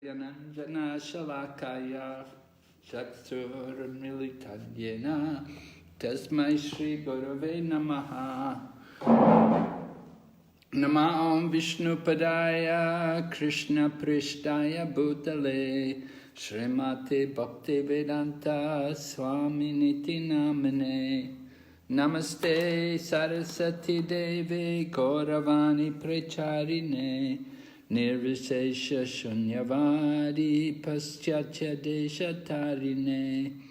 Yananjana Shalakaya Chaksurmilitanyena Tasmai Shri Gurave Namaha Nama Om Vishnu Padaya Krishna Prishtaya Bhutale Srimate Bhakti Vedanta Swami Niti Namane Namaste Sarasati Devi Gauravani Pracharine Nirvisesha Shunyavadi Paschatya Deshatarine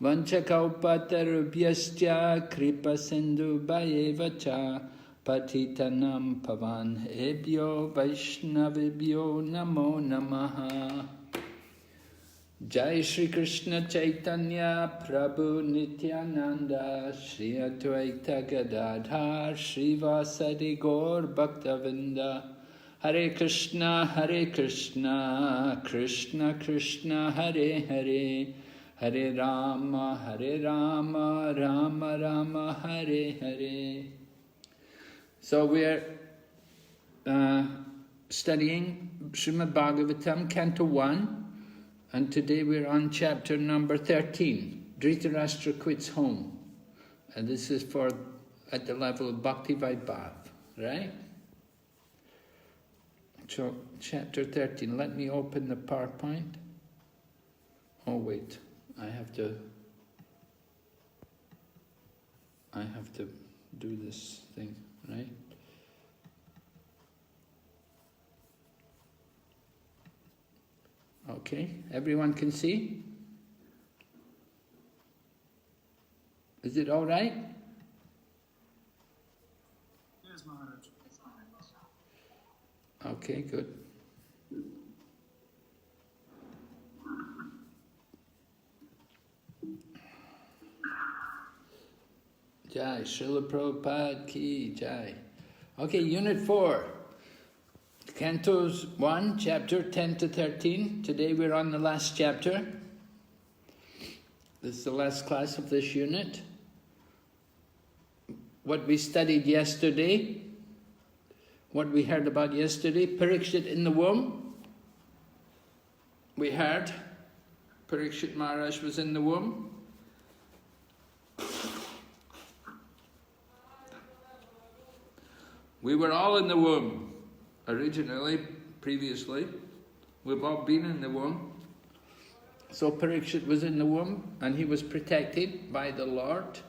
Vanchakaupatarubhyascha Kripa Sindhu Bhayevacha Patitanam Pavan Ebhyo Vaishnavibhyo Namo Namaha Jai Shri Krishna Chaitanya Prabhu Nityananda Shri Advaita Gadadhar Shri Vasadi Gaur Bhaktavinda Hare Krishna, Krishna Krishna, Hare Hare, Hare Rama, Rama Rama, Hare Hare. So we're studying Srimad Bhagavatam Canto 1, and today we're on chapter number 13. Dritarastra quits home, and this is for at the level of Bhakti Vaibhava, right? So, chapter 13, let me open the PowerPoint. Oh wait, I have to do this thing, right? Okay, everyone can see? Is it all right? Yes, Maharaja. Okay, good. Jai, Srila Prabhupada ki Jai. Okay, Unit 4. Cantos 1, chapter 10 to 13. Today we're on the last chapter. This is the last class of this unit. What we studied yesterday, what we heard about yesterday, Parikshit in the womb. We heard Parikshit Maharaj was in the womb. We were all in the womb originally, previously. We've all been in the womb. So Parikshit was in the womb and he was protected by the Lord.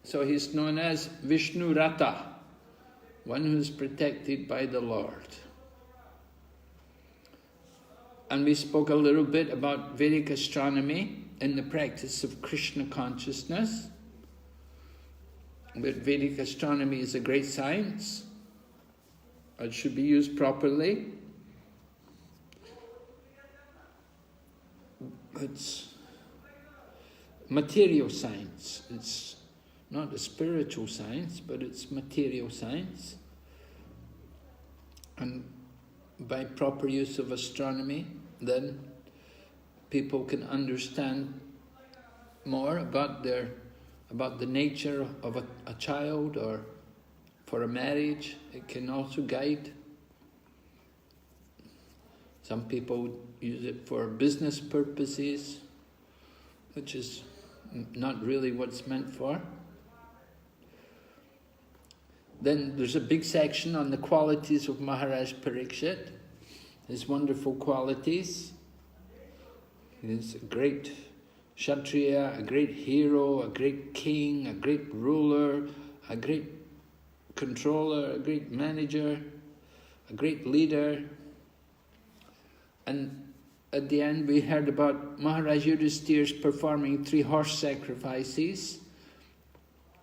So he's known as Vishnu Rata, one who is protected by the Lord. And we spoke a little bit about Vedic astronomy in the practice of Krishna consciousness. But Vedic astronomy is a great science. It should be used properly. It's material science. It's not a spiritual science, but it's material science. And by proper use of astronomy, then people can understand more about the nature of a child, or for a marriage. It can also guide. Some people use it for business purposes, which is not really what it's meant for. Then there's a big section on the qualities of Maharaj Parikshit, his wonderful qualities. He's a great Kshatriya, a great hero, a great king, a great ruler, a great controller, a great manager, a great leader. And at the end we heard about Maharaj Yudhisthira's performing 3 horse sacrifices,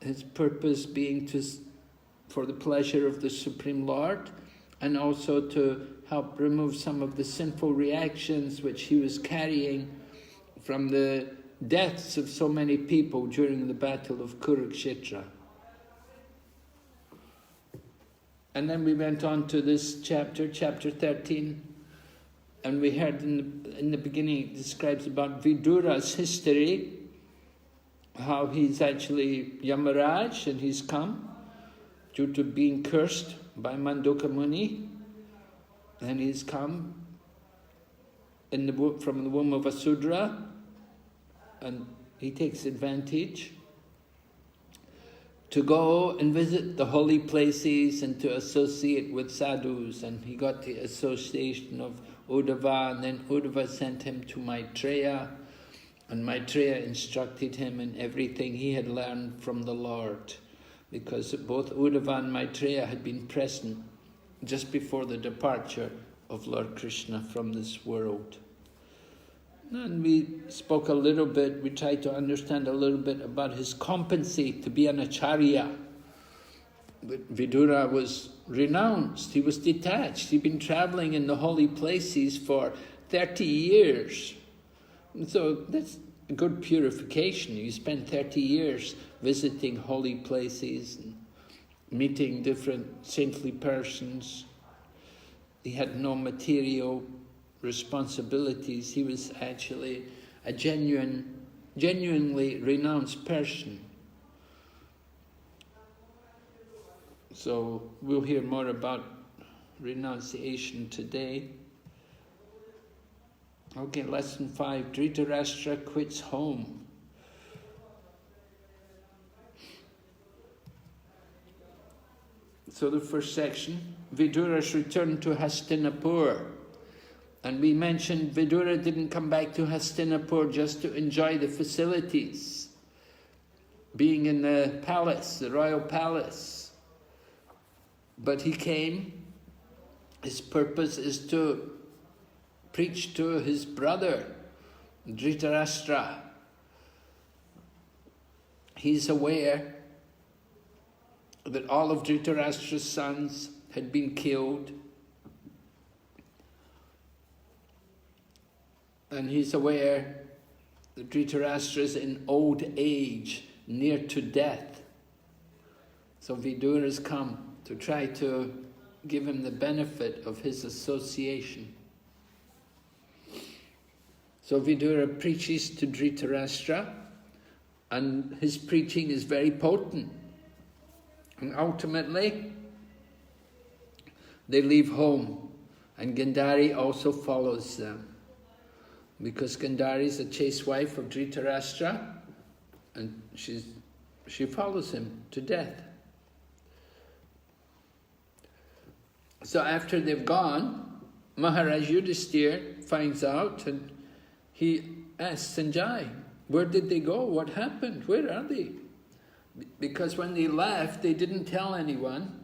his purpose being for the pleasure of the Supreme Lord, and also to help remove some of the sinful reactions which he was carrying from the deaths of so many people during the battle of Kurukshetra. And then we went on to this chapter, chapter 13, and we heard in the beginning it describes about Vidura's history, how he's actually Yamaraj and he's come due to being cursed by Mandoka Muni, and he's come from the womb of a Sudra, and he takes advantage to go and visit the holy places and to associate with sadhus. And he got the association of Uddhava, and then Uddhava sent him to Maitreya, and Maitreya instructed him in everything he had learned from the Lord, because both Uddhava and Maitreya had been present just before the departure of Lord Krishna from this world. And we spoke a little bit, we tried to understand a little bit about his competency to be an acharya. But Vidura was renounced, he was detached, he'd been traveling in the holy places for 30 years. And so that's a good purification. You spend 30 years visiting holy places and meeting different saintly persons. He had no material responsibilities. He was actually a genuinely renounced person. So we'll hear more about renunciation today. Okay, lesson 5, Dritarastra quits home. So the first section, Vidura's return to Hastinapur. And we mentioned Vidura didn't come back to Hastinapur just to enjoy the facilities, being in the palace, the royal palace. But he came, his purpose is to preach to his brother, Dritarastra. He's aware that all of Dhritarastra's sons had been killed, and he's aware that Dhritarastra is in old age, near to death. So Vidura has come to try to give him the benefit of his association. So Vidura preaches to Dritarastra, and his preaching is very potent. And ultimately, they leave home, and Gandhari also follows them. Because Gandhari is a chaste wife of Dritarastra, and she follows him to death. So after they've gone, Maharaja Yudhisthira finds out, and he asks Sanjay, where did they go? What happened? Where are they? Because when they left, they didn't tell anyone.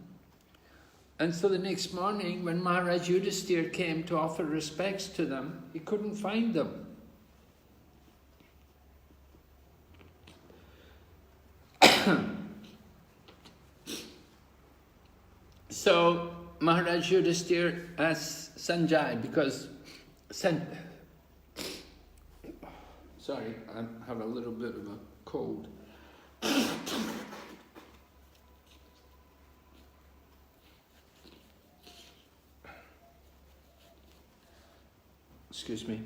And so the next morning, when Maharaja Yudhisthira came to offer respects to them, he couldn't find them. So Maharaja Yudhisthira asks Sanjay, because sorry, I have a little bit of a cold. Excuse me.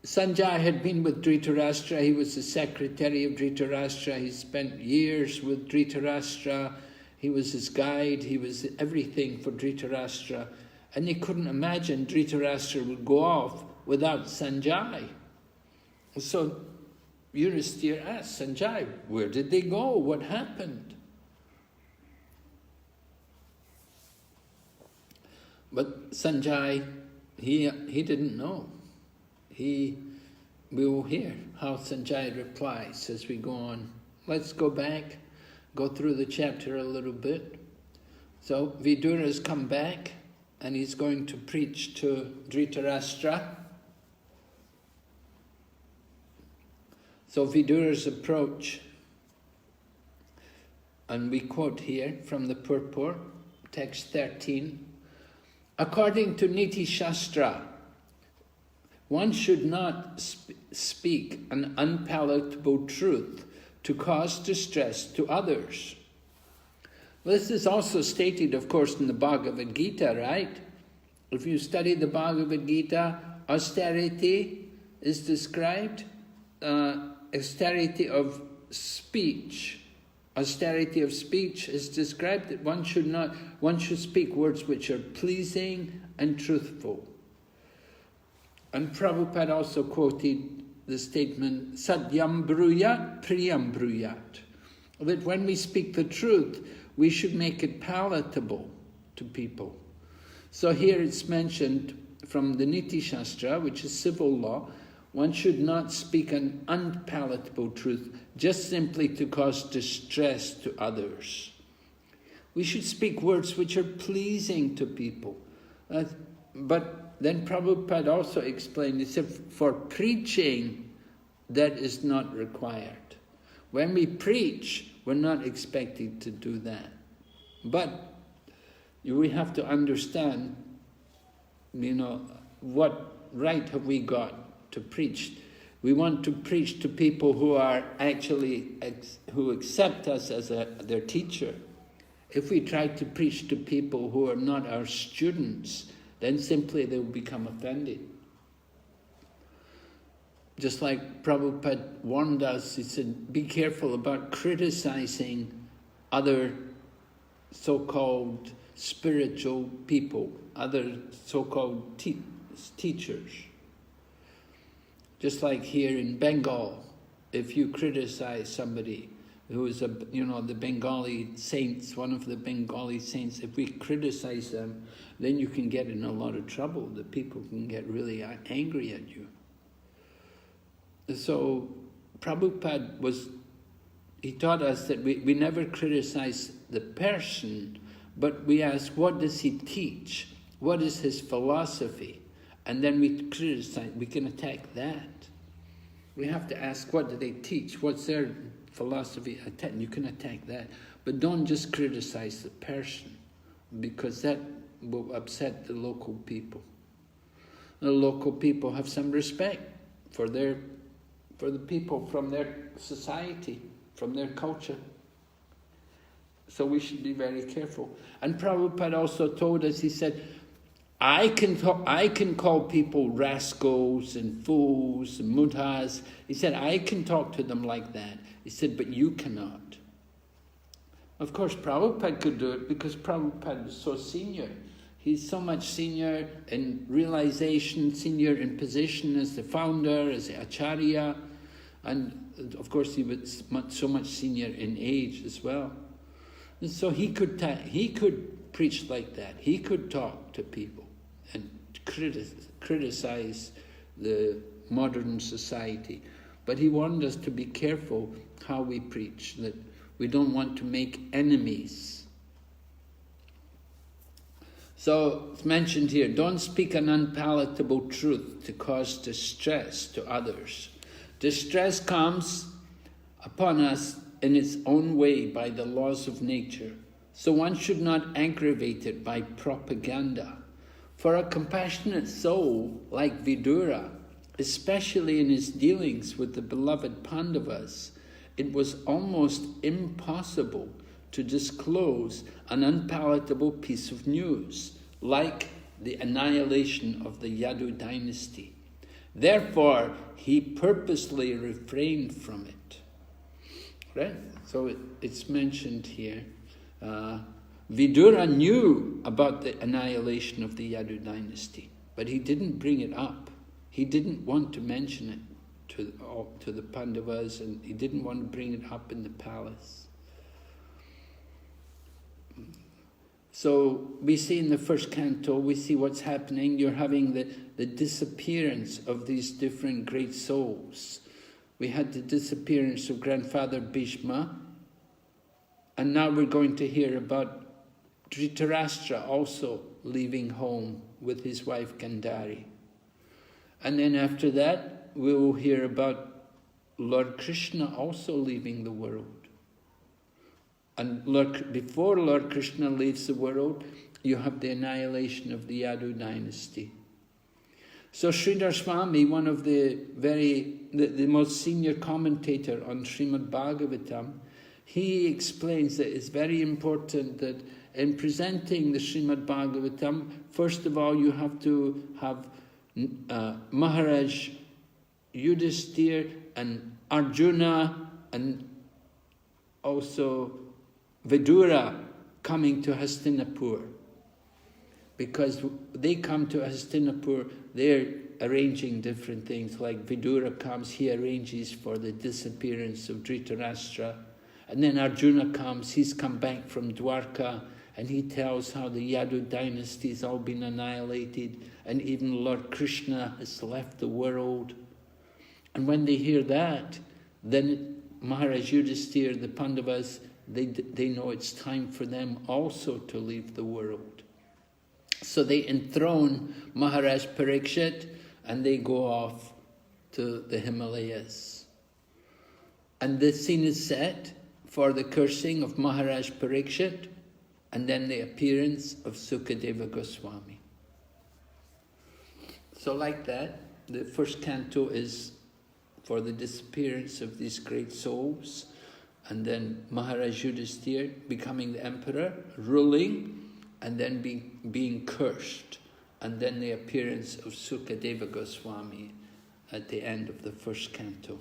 Sanjay had been with Dritarastra. He was the secretary of Dritarastra. He spent years with Dritarastra. He was his guide. He was everything for Dritarastra. And they couldn't imagine Dritarastra would go off without Sanjay. So Yudhisthira asked Sanjay, where did they go? What happened? But Sanjay, he didn't know. We will hear how Sanjay replies as we go on. Let's go back, go through the chapter a little bit. So Vidura has come back, and he's going to preach to Dritarastra. So Vidura's approach, and we quote here from the purport, text 13, according to Niti Shastra, one should not speak an unpalatable truth to cause distress to others. This is also stated, of course, in the Bhagavad Gita, right? If you study the Bhagavad Gita, austerity is described, austerity of speech. Austerity of speech is described that one should speak words which are pleasing and truthful. And Prabhupada also quoted the statement, Satyam bruyat, priyam bruyat. That when we speak the truth, we should make it palatable to people. So here it's mentioned from the Niti Shastra, which is civil law, one should not speak an unpalatable truth, just simply to cause distress to others. We should speak words which are pleasing to people. But then Prabhupada also explained, he said, for preaching, that is not required. When we preach, we're not expected to do that. But we have to understand, what right have we got to preach? We want to preach to people who are actually, who accept us as their teacher. If we try to preach to people who are not our students, then simply they will become offended. Just like Prabhupada warned us, he said, be careful about criticizing other so-called spiritual people, other so-called teachers. Just like here in Bengal, if you criticize somebody who is the Bengali saints, one of the Bengali saints, if we criticize them, then you can get in a lot of trouble. The people can get really angry at you. So Prabhupada he taught us that we never criticize the person, but we ask, what does he teach? What is his philosophy? And then we criticize, we can attack that. We have to ask, what do they teach? What's their philosophy? You can attack that. But don't just criticize the person, because that will upset the local people. The local people have some respect for the people from their society, from their culture. So we should be very careful. And Prabhupada also told us, he said, I can call people rascals and fools and mudhas. He said, I can talk to them like that. He said, but you cannot. Of course, Prabhupada could do it because Prabhupada was so senior. He's so much senior in realization, senior in position as the founder, as the acharya. And of course, he was so much senior in age as well. And so he could preach like that. He could talk to people and criticize the modern society. But he wanted us to be careful how we preach, that we don't want to make enemies. So it's mentioned here, don't speak an unpalatable truth to cause distress to others. Distress comes upon us in its own way by the laws of nature, so one should not aggravate it by propaganda. For a compassionate soul like Vidura, especially in his dealings with the beloved Pandavas, it was almost impossible to disclose an unpalatable piece of news, like the annihilation of the Yadu dynasty. Therefore, he purposely refrained from it. Right? So it's mentioned here. Vidura knew about the annihilation of the Yadu dynasty, but he didn't bring it up. He didn't want to mention it to the Pandavas, and he didn't want to bring it up in the palace. So we see in the first canto, we see what's happening. You're having the disappearance of these different great souls. We had the disappearance of Grandfather Bhishma, and now we're going to hear about Dritarastra also leaving home with his wife Gandhari. And then after that, we will hear about Lord Krishna also leaving the world. And before Lord Krishna leaves the world, you have the annihilation of the Yadu dynasty. So Sridhar Swami, one of the most senior commentator on Srimad Bhagavatam, he explains that it's very important that in presenting the Srimad Bhagavatam, first of all, you have to have Maharaja Yudhisthira and Arjuna and also Vidura coming to Hastinapur. because they come to Hastinapur, they're arranging different things, like Vidura comes, he arranges for the disappearance of Dritarastra, and then Arjuna comes, he's come back from Dwarka, and he tells how the Yadu dynasty has all been annihilated, and even Lord Krishna has left the world. And when they hear that, then Maharaj Yudhisthira, the Pandavas, they know it's time for them also to leave the world. So they enthrone Maharaj Parikshit, and they go off to the Himalayas. And the scene is set for the cursing of Maharaj Parikshit, and then the appearance of Sukadeva Goswami. So like that, the first canto is for the disappearance of these great souls, and then Maharaj Yudhisthira becoming the emperor, ruling, and then being cursed, and then the appearance of Sukadeva Goswami at the end of the first canto.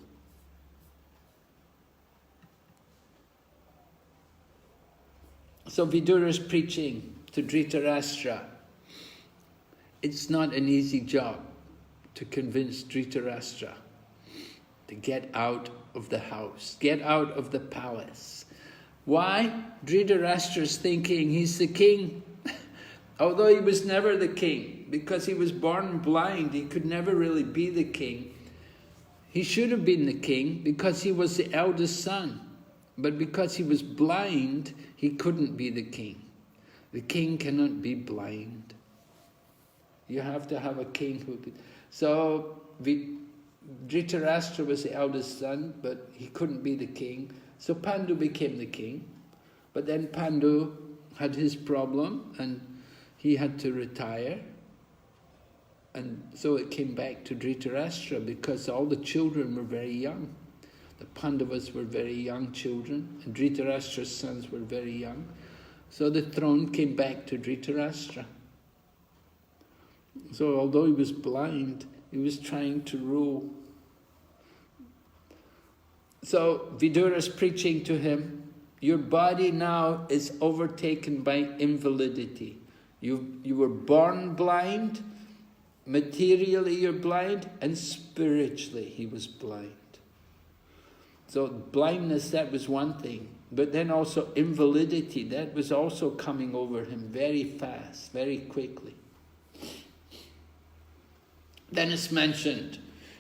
So Vidura is preaching to Dritarastra. It's not an easy job to convince Dritarastra to get out of the house, get out of the palace. Why? Dhritarashtra is thinking he's the king, although he was never the king, because he was born blind, he could never really be the king. He should have been the king because he was the eldest son, but because he was blind, he couldn't be the king. The king cannot be blind. You have to have a king who could. So Dhritarashtra was the eldest son, but he couldn't be the king. So Pandu became the king. But then Pandu had his problem and he had to retire. And so it came back to Dhritarashtra because all the children were very young. The Pandavas were very young children, and Dhritarashtra's sons were very young. So the throne came back to Dhritarashtra. So although he was blind, he was trying to rule. So Vidura is preaching to him, your body now is overtaken by invalidity. You were born blind, materially you're blind, and spiritually he was blind. So blindness, that was one thing. But then also invalidity, that was also coming over him very fast, very quickly. Then it's mentioned,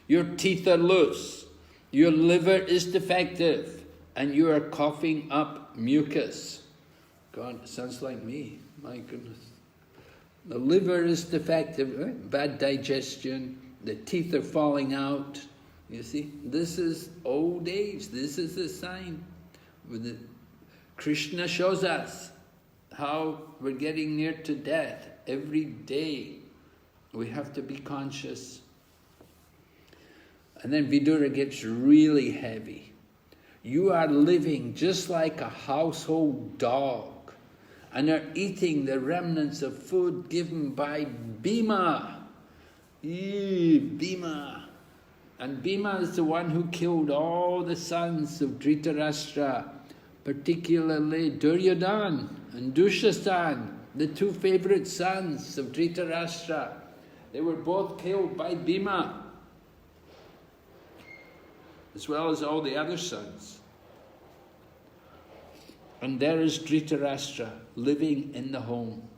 your teeth are loose, your liver is defective, and you are coughing up mucus. God, it sounds like me, my goodness. The liver is defective, right? Bad digestion, the teeth are falling out. You see, this is old age, this is a sign. Krishna shows us how we're getting near to death every day. We have to be conscious. And then Vidura gets really heavy. You are living just like a household dog and are eating the remnants of food given by Bhima. Bhima. And Bhima is the one who killed all the sons of Dritarastra, particularly Duryodhana and Dushastan, the two favorite sons of Dritarastra. They were both killed by Bhima, as well as all the other sons. And there is Dritarastra living in the home,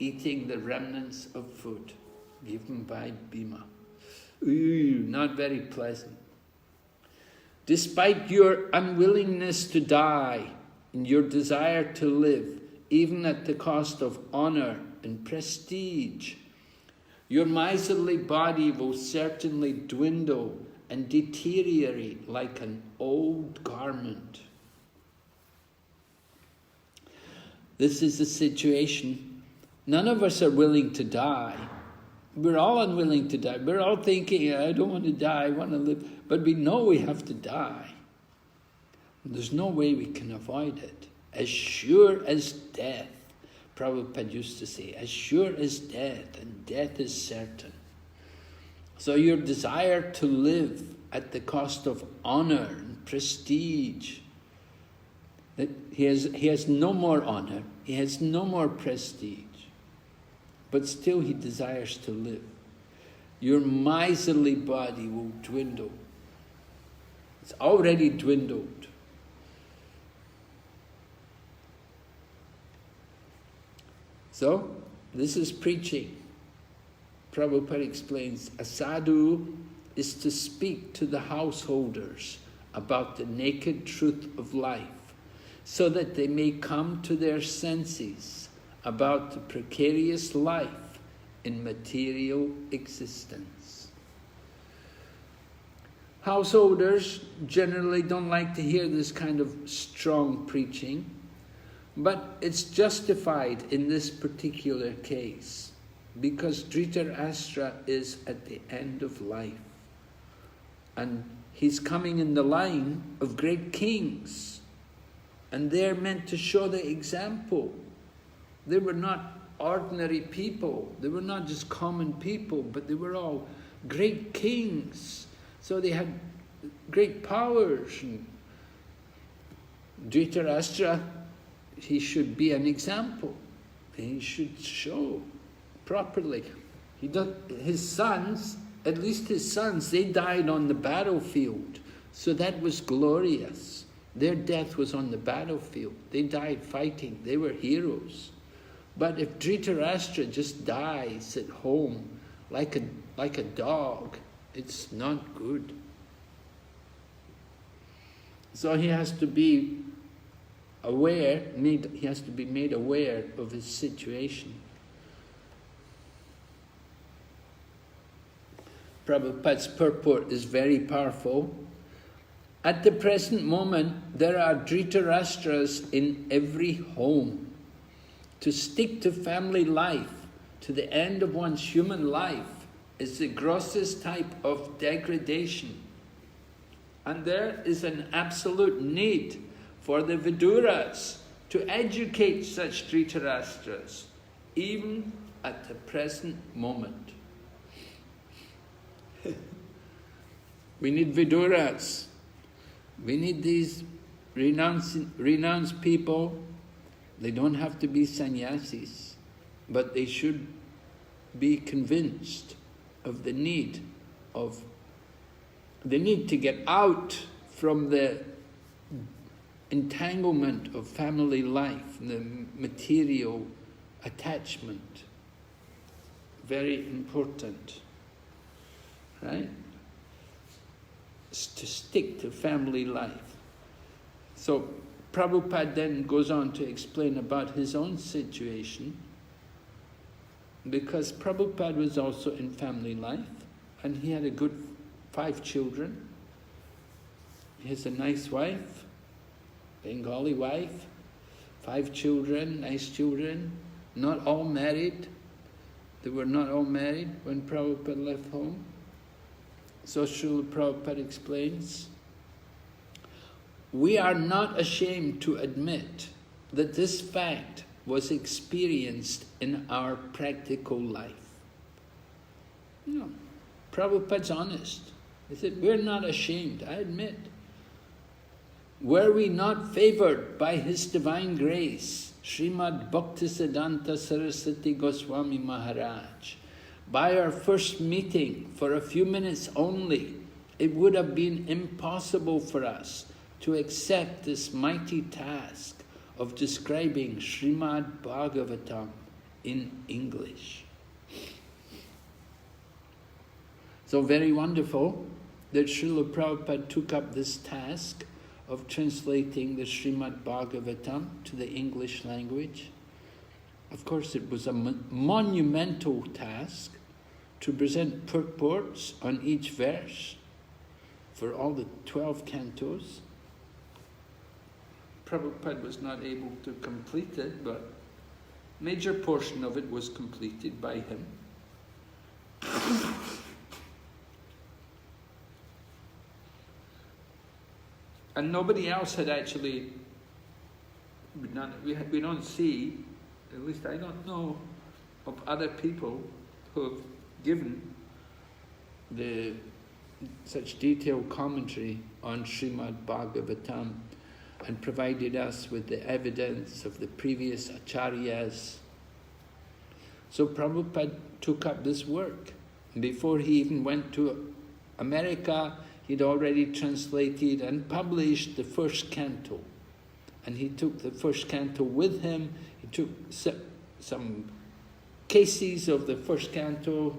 eating the remnants of food given by Bhima. Ooh, not very pleasant. Despite your unwillingness to die and your desire to live, even at the cost of honor and prestige, your miserly body will certainly dwindle and deteriorate like an old garment. This is the situation. None of us are willing to die. We're all unwilling to die. We're all thinking, I don't want to die, I want to live. But we know we have to die. There's no way we can avoid it. As sure as death, Prabhupada used to say, as sure as death, and death is certain. So your desire to live at the cost of honor and prestige, that he has no more honor, he has no more prestige. but still he desires to live. Your miserly body will dwindle. It's already dwindled. So, this is preaching. Prabhupada explains, a sadhu is to speak to the householders about the naked truth of life, so that they may come to their senses about the precarious life in material existence. Householders generally don't like to hear this kind of strong preaching, but it's justified in this particular case, because Dritarastra is at the end of life. And he's coming in the line of great kings. And they're meant to show the example. They were not ordinary people. They were not just common people, but they were all great kings. So they had great powers. And Dritarastra, he should be an example. He should show properly. His sons, at least his sons, they died on the battlefield. So that was glorious. Their death was on the battlefield. They died fighting. They were heroes. But if Dritarastra just dies at home like a dog, it's not good. So he has to be aware, he has to be made aware of his situation. Prabhupada's purport is very powerful. At the present moment, there are Dritarastras in every home. To stick to family life to the end of one's human life is the grossest type of degradation. And there is an absolute need for the Viduras to educate such Dritarastras, even at the present moment. We need Viduras. We need these renounced people. They don't have to be sannyasis, but they should be convinced of the need to get out from the entanglement of family life, the material attachment. Very important, right? To stick to family life. So Prabhupada then goes on to explain about his own situation, because Prabhupada was also in family life, and he had a good 5 children. He has a nice wife, Bengali wife, 5 children, nice children, not all married. They were not all married when Prabhupada left home. So Srila Prabhupada explains, we are not ashamed to admit that this fact was experienced in our practical life. You know, Prabhupada's honest. He said, we're not ashamed, I admit. Were we not favored by His divine grace, Srimad Bhaktisiddhanta Saraswati Goswami Maharaj, by our first meeting for a few minutes only, it would have been impossible for us to accept this mighty task of describing Srimad Bhagavatam in English. So very wonderful that Srila Prabhupada took up this task of translating the Srimad Bhagavatam to the English language. Of course, it was a monumental task to present purports on each verse for all the 12 cantos. Prabhupada was not able to complete it, but a major portion of it was completed by him. And nobody else had actually, we don't see, at least I don't know of other people who have given such detailed commentary on Srimad Bhagavatam and provided us with the evidence of the previous acharyas. So Prabhupada took up this work. Before he even went to America, he'd already translated and published the first canto. And he took the first canto with him. He took some cases of the first canto,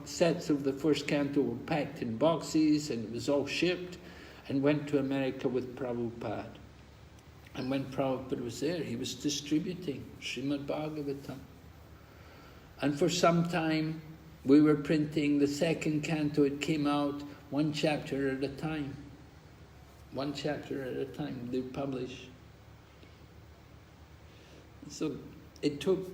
sets of the first canto were packed in boxes, and it was all shipped, and went to America with Prabhupada. And when Prabhupada was there, he was distributing Srimad Bhagavatam. And for some time, we were printing the second canto. It came out one chapter at a time. One chapter at a time they publish. So it took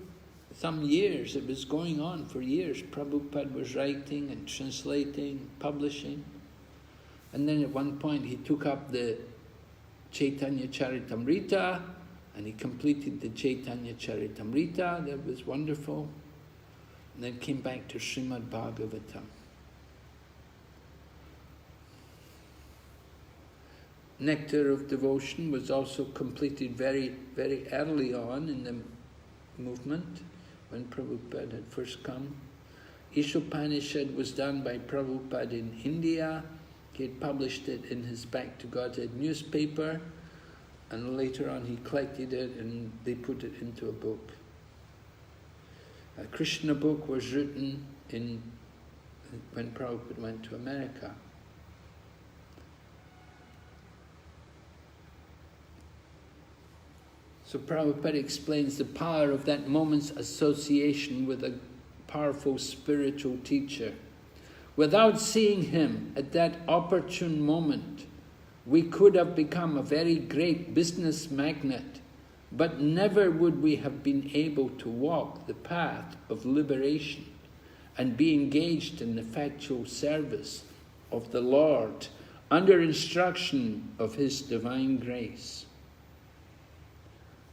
some years. It was going on for years. Prabhupada was writing and translating, publishing. And then at one point he took up the Chaitanya Charitamrita, and he completed the Chaitanya Charitamrita. That was wonderful. And then came back to Srimad Bhagavatam. Nectar of Devotion was also completed very, very early on in the movement, when Prabhupada had first come. Ishopanishad was done by Prabhupada in India. He had published it in his Back to Godhead newspaper, and later on he collected it and they put it into a book. A Krishna book was written when Prabhupada went to America. So Prabhupada explains the power of that moment's association with a powerful spiritual teacher. Without seeing him at that opportune moment, we could have become a very great business magnate, but never would we have been able to walk the path of liberation and be engaged in effectual service of the Lord under instruction of His divine grace.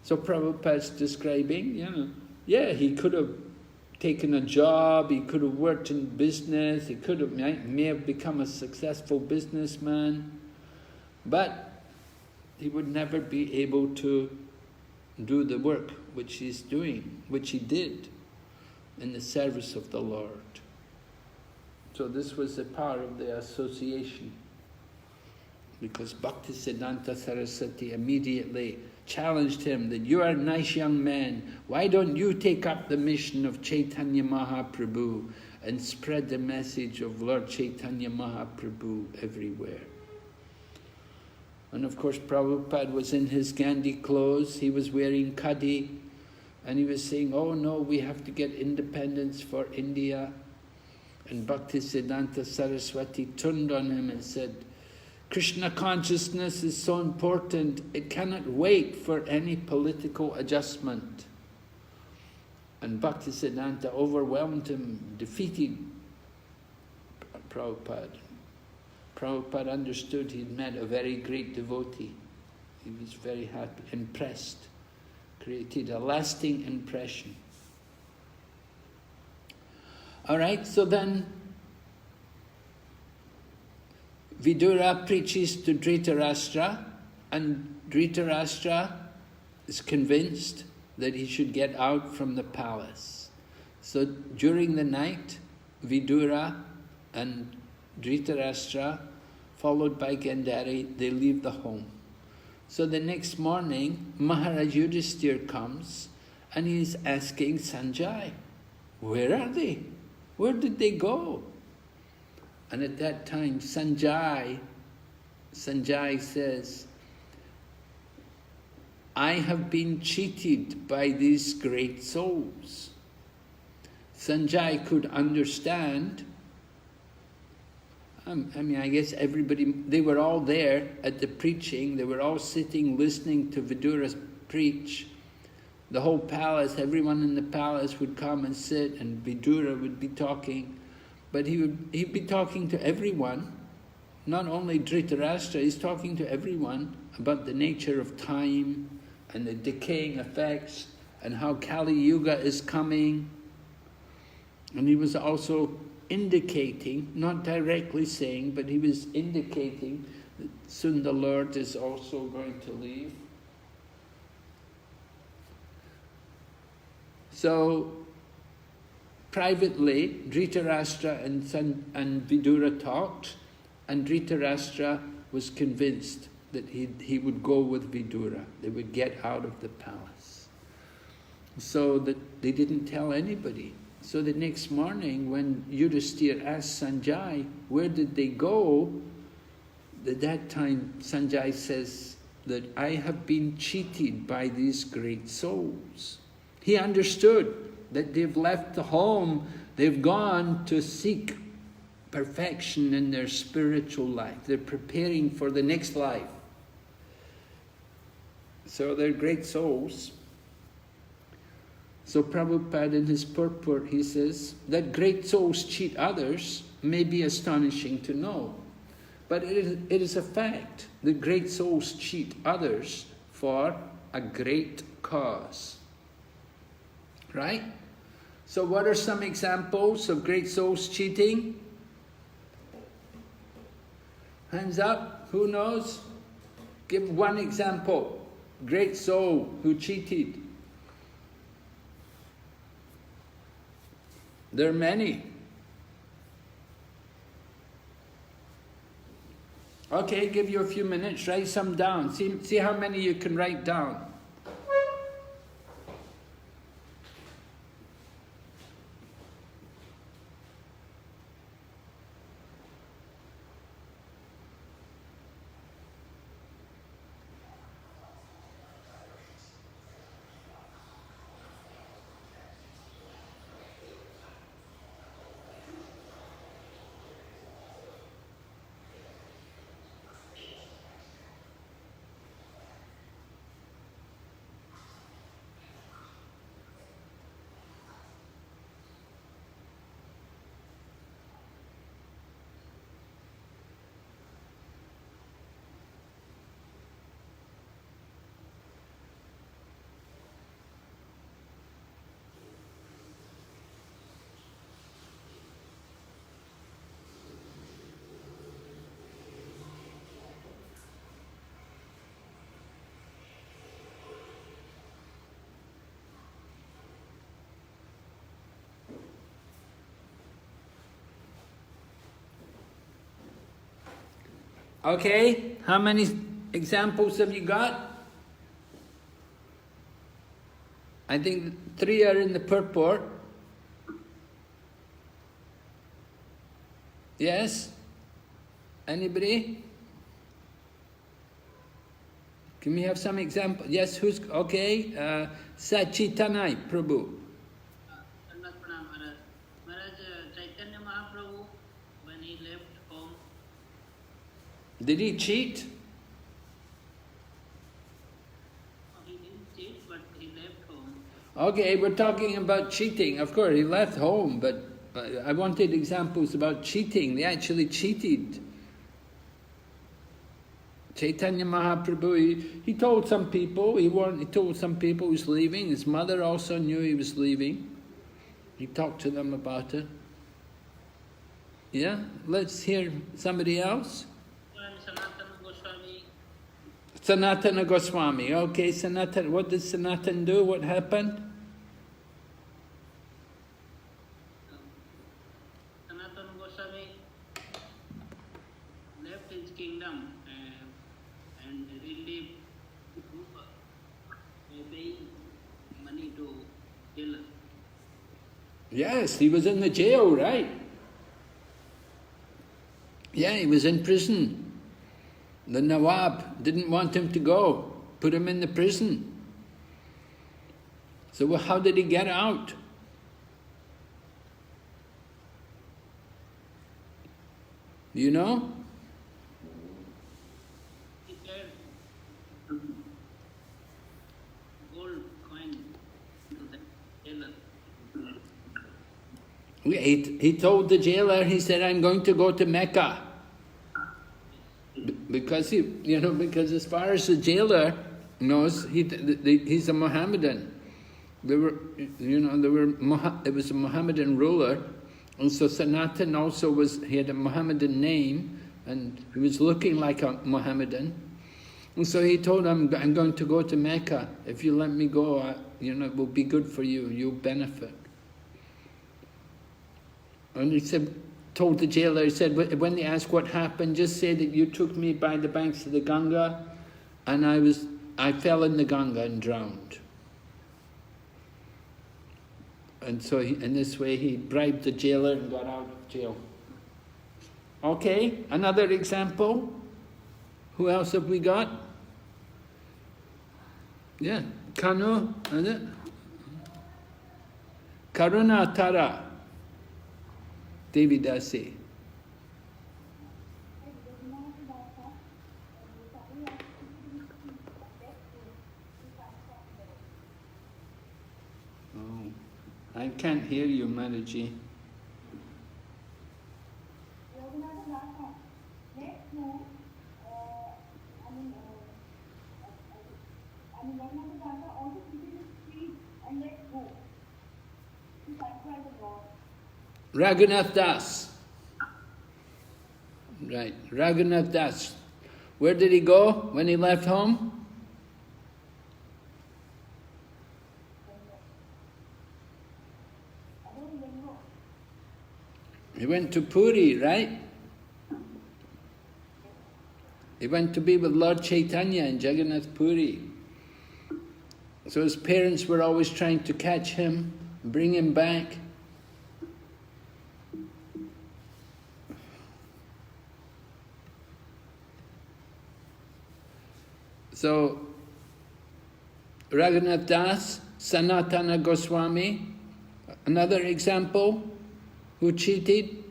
So Prabhupada's describing, he could have taken a job, he could have worked in business, he could have may have become a successful businessman, but he would never be able to do the work which he's doing, which he did in the service of the Lord. So this was the power of the association, because Bhaktisiddhanta Saraswati immediately challenged him that you are a nice young man, why don't you take up the mission of Chaitanya Mahaprabhu and spread the message of Lord Chaitanya Mahaprabhu everywhere? And of course Prabhupada was in his Gandhi clothes, he was wearing khadi, and he was saying, oh no, we have to get independence for India. And Bhaktisiddhanta Saraswati turned on him and said, Krishna consciousness is so important, it cannot wait for any political adjustment. And Bhaktisiddhanta overwhelmed him, defeated Prabhupada. Prabhupada understood he'd met a very great devotee. He was very happy, impressed, created a lasting impression. All right, so then Vidura preaches to Dritarastra, and Dritarastra is convinced that he should get out from the palace. So during the night, Vidura and Dritarastra, followed by Gandhari, they leave the home. So the next morning, Maharaja Yudhisthira comes and he's asking Sanjay, where are they? Where did they go? And at that time, Sanjay says, I have been cheated by these great souls. Sanjay could understand. I guess everybody, they were all there at the preaching, they were all sitting listening to Vidura preach. The whole palace, everyone in the palace would come and sit, and Vidura would be talking. But he'd be talking to everyone, not only Dritarastra, he's talking to everyone about the nature of time and the decaying effects and how Kali Yuga is coming. And he was also indicating, not directly saying, but he was indicating that soon the Lord is also going to leave. So privately, Dritarastra and Vidura talked, and Dritarastra was convinced that he would go with Vidura. They would get out of the palace. So that they didn't tell anybody. So the next morning, when Yudhisthira asked Sanjay, where did they go? At that time, Sanjay says that I have been cheated by these great souls. He understood that they've left the home, they've gone to seek perfection in their spiritual life. They're preparing for the next life. So they're great souls. So Prabhupada in his purport, he says, that great souls cheat others may be astonishing to know. But it is a fact that great souls cheat others for a great cause. Right? So what are some examples of great souls cheating? Hands up, who knows? Give one example. Great soul who cheated. There are many. Okay, give you a few minutes, write some down. See how many you can write down. Okay, how many examples have you got? I think 3 are in the purport. Yes? Anybody? Can we have some example? Yes, who's okay? Sachitanai Prabhu. Did he cheat? He didn't cheat, but he left home. Okay, we're talking about cheating. Of course, he left home, but I wanted examples about cheating. They actually cheated. Chaitanya Mahaprabhu, he told some people, he told some people he was leaving. His mother also knew he was leaving. He talked to them about it. Yeah, let's hear somebody else. Sanatana Goswami. Okay, Sanatana. What did Sanatana do? What happened? Sanatana Goswami left his kingdom and really paying money to jailer. Yes, he was in the jail, right? Yeah, he was in prison. The Nawab didn't want him to go, put him in the prison. So how did he get out? Do you know? He carried gold coin to the jailer. He told the jailer, he said, I'm going to go to Mecca. Because because as far as the jailer knows, he's a Mohammedan. It was a Mohammedan ruler, and so Sanatan also he had a Mohammedan name, and he was looking like a Mohammedan. And so he told him, I'm going to go to Mecca. If you let me go, it will be good for you. You'll benefit. And he said, told the jailer, he said, when they ask what happened, just say that you took me by the banks of the Ganga, and I fell in the Ganga and drowned. And so in this way he bribed the jailer and got out of jail. Okay, another example. Who else have we got? Yeah, Kanu, is it? Karuna Tara, Devidasi. Oh, I can't hear you, Maharaji. Raghunath Das. Right, Raghunath Das. Where did he go when he left home? He went to Puri, right? He went to be with Lord Chaitanya in Jagannath Puri. So his parents were always trying to catch him, bring him back. So, Raghunath Das, Sanatana Goswami, another example, who cheated.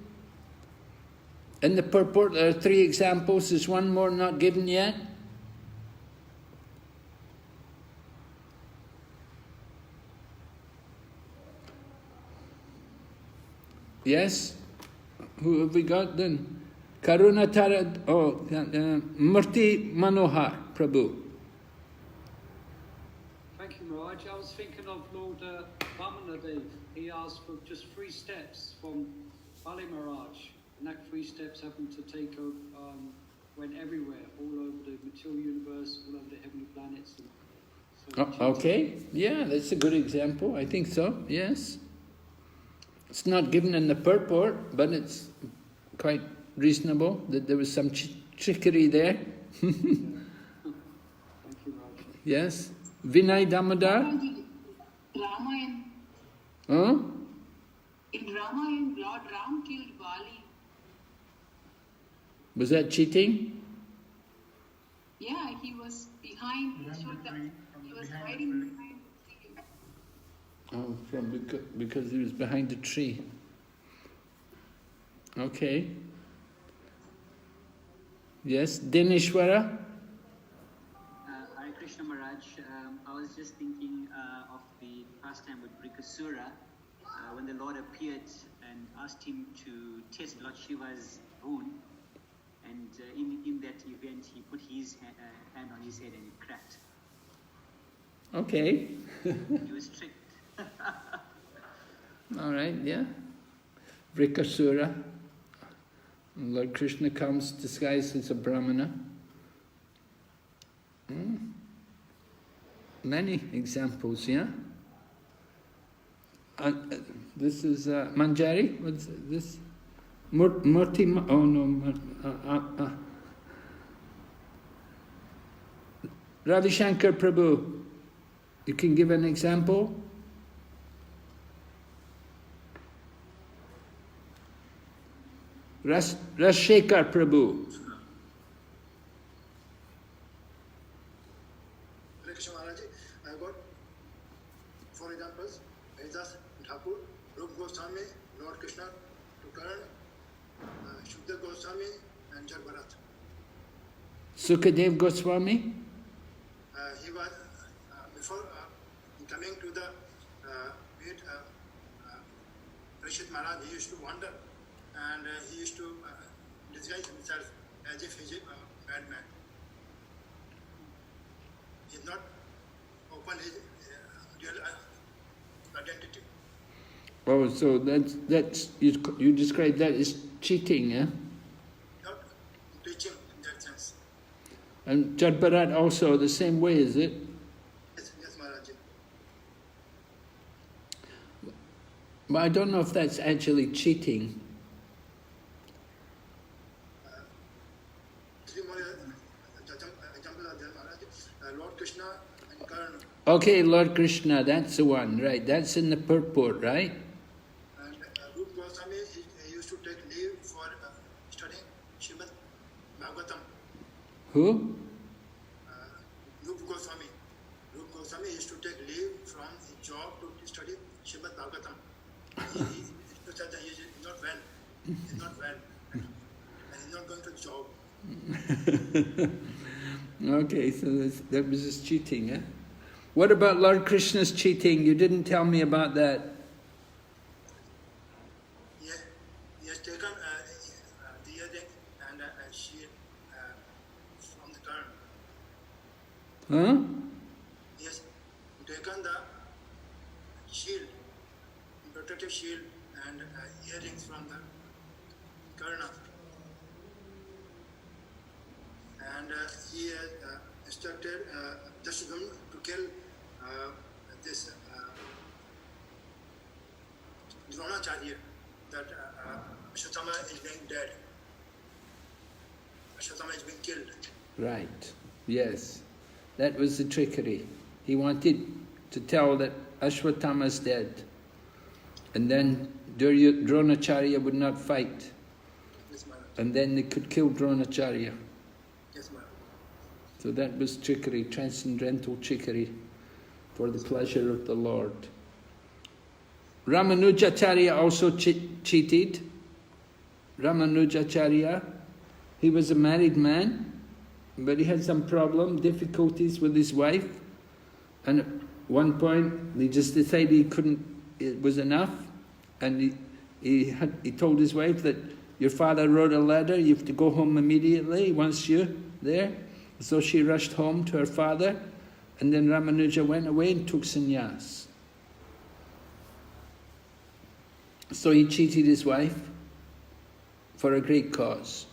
In the purport there are 3 examples, there's one more not given yet. Yes? Who have we got then? Karuna Tara, Murti Manohar Prabhu. Thank you, Maharaj. I was thinking of Lord Vamanadev. He asked for just 3 steps from Bali Maharaj, and that 3 steps happened to take went everywhere, all over the material universe, all over the heavenly planets. And so Okay, yeah, that's a good example. I think so, yes. It's not given in the purport, but it's quite reasonable that there was some trickery there. Thank you, Maharaj. Yes. Vinay Damodar? Ramayan. Huh? In Ramayan, Lord Ram killed Bali. Was that cheating? Yeah, he was behind. He was hiding behind the tree. Oh, because he was behind the tree. Okay. Yes, Dineshwara? Hare Krishna Maharaj, I was just thinking of the pastime with Brikasura, when the Lord appeared and asked him to test Lord Shiva's boon, and in that event he put his hand on his head and it cracked. Okay. He was tricked. All right, yeah. Vrikasura. Lord Krishna comes disguised as a Brahmana. Many examples, yeah? This is Manjari. What's this? Murti. Oh no. Ravi Shankar Prabhu. You can give an example? Rashekar Prabhu. Krishna Maharaj, I got 4 examples. Vedas, Thakur, Rup Goswami, Lord Krishna, Tukaran, Shukdev Goswami, and Jagbarat. Sukadev Goswami? He was, before coming to the Rishit Maharaj, he used to wander and he used to disguise himself as if he's a bad man. He did not open his real identity. Oh, so that's you describe that as cheating, yeah? Not teaching in that sense. And Jadbarat also the same way, is it? Yes, Maharaj. But I don't know if that's actually cheating. Three more examples are there, Maharaj. Lord Krishna and Karna. Okay, Lord Krishna, that's the one, right? That's in the purport, right? And Rupa Goswami he used to take leave for studying Srimad Bhagavatam. Who? Rupa Goswami. Rupa Goswami used to take leave from his job to study Srimad Bhagavatam. He said that he is not well. He's not well. And he's not going to job. Okay, so that was his cheating, eh? What about Lord Krishna's cheating? You didn't tell me about that. He has taken the earring and a shield from the turn. Huh? He has taken the shield, protective shield and earrings from the Karna. And he has instructed Dashavam to kill this Dronacharya, that Ashwatthama is being dead. Ashwatthama is being killed. Right, yes. That was the trickery. He wanted to tell that Ashwatthama is dead. And then Dronacharya would not fight. Yes, Maharaj. And then they could kill Dronacharya. Yes, Maharaj. So that was trickery, transcendental trickery for the pleasure of the Lord. Ramanujacharya also cheated. Ramanujacharya, he was a married man, but he had some problem, difficulties with his wife. And at one point, they just decided it was enough. And he told his wife that your father wrote a letter, you have to go home immediately, he wants you there. So she rushed home to her father, and then Ramanuja went away and took sannyas. So he cheated his wife for a great cause.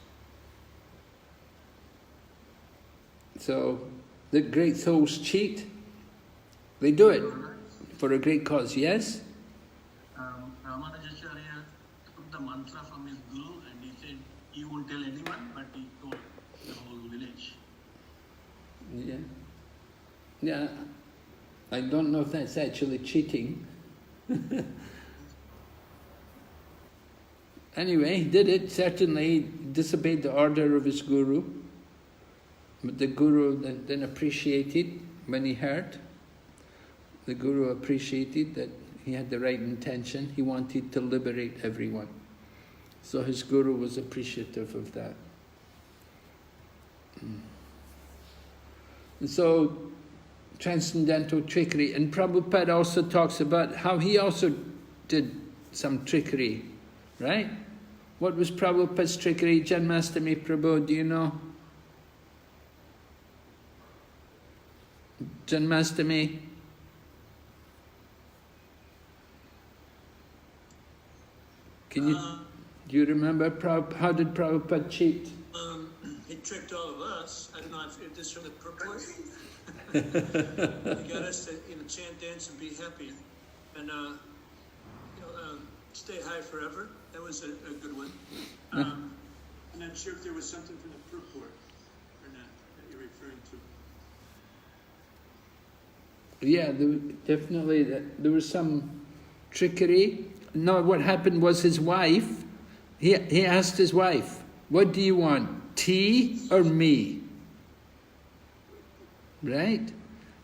So the great souls cheat, they do it for a great cause, yes? Ramanujacharya took the mantra from his guru and he said he won't tell anyone, but he told the whole village. Yeah. Yeah. I don't know if that's actually cheating. Anyway, he did it. Certainly, he disobeyed the order of his guru. But the guru then appreciated when he heard. The guru appreciated that he had the right intention. He wanted to liberate everyone. So his guru was appreciative of that. And so, transcendental trickery. And Prabhupada also talks about how he also did some trickery, right? What was Prabhupada's trickery? Janmastami Prabhu, do you know? Janmastami? Do you remember? How did Prabhupada cheat? He tricked all of us. I don't know if this is from the purport. He got us to chant, dance, and be happy, and stay high forever. That was a good one. I'm not sure if there was something from the purport or not that you're referring to. Yeah, definitely. There was some trickery. No, what happened was his wife. He asked his wife, "What do you want, tea or me?" Right?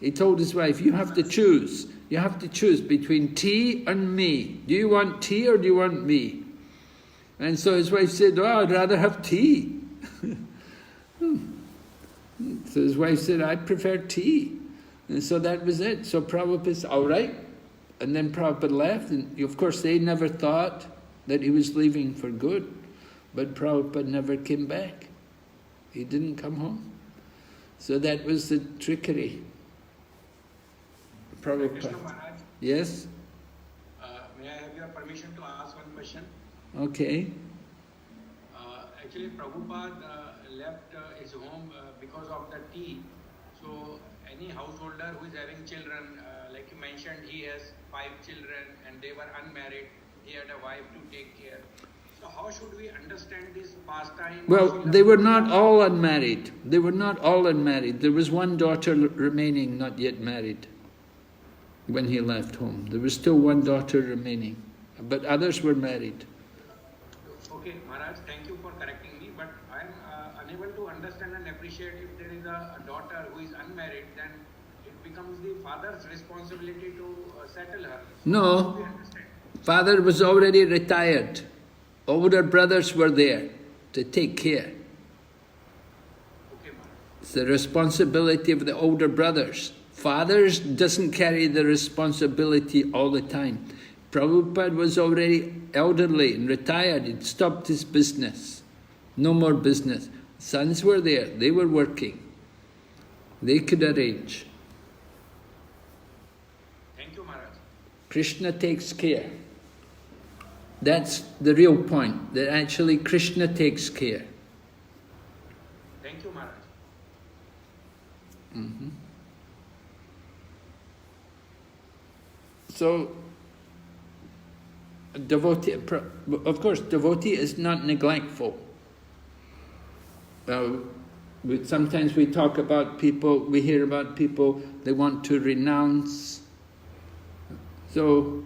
He told his wife, "You have to choose. You have to choose between tea and me. Do you want tea or do you want me?" And so his wife said, "Oh, I'd rather have tea." So his wife said, "I prefer tea." And so that was it. So Prabhupada said, "All right." And then Prabhupada left. And of course they never thought that he was leaving for good. But Prabhupada never came back. He didn't come home. So that was the trickery. Prabhupada. Yes? May I have your permission to ask one question? Okay. Actually, Prabhupada left his home because of the tea. So, any householder who is having children, like you mentioned, he has 5 children and they were unmarried, he had a wife to take care. So how should we understand this pastime? Well, they were not all unmarried. They were not all unmarried. There was one daughter remaining, not yet married, when he left home. There was still one daughter remaining, but others were married. Okay, Maharaj, thank you for correcting me, but I am unable to understand and appreciate if there is a daughter who is unmarried, then it becomes the father's responsibility to settle her. No, father was already retired. Older brothers were there to take care. Okay, It's the responsibility of the older brothers. Fathers doesn't carry the responsibility all the time. Prabhupada was already elderly and retired. He'd stopped his business. No more business. Sons were there. They were working. They could arrange. Thank you, Maharaj. Krishna takes care. That's the real point, that actually Krishna takes care. Thank you, Maharaj. So, devotee, of course, devotee is not neglectful. Sometimes we talk about people, we hear about people, they want to renounce. So,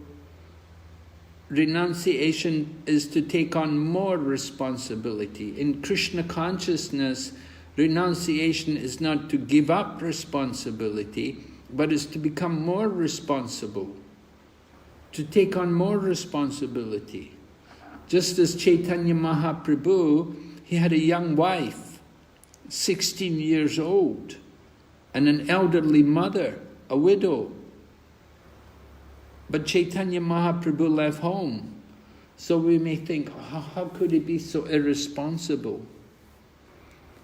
renunciation is to take on more responsibility. In Krishna consciousness, renunciation is not to give up responsibility, but is to become more responsible, to take on more responsibility. Just as Chaitanya Mahaprabhu, he had a young wife, 16 years old, and an elderly mother, a widow. But Chaitanya Mahaprabhu left home. So we may think, how could he be so irresponsible?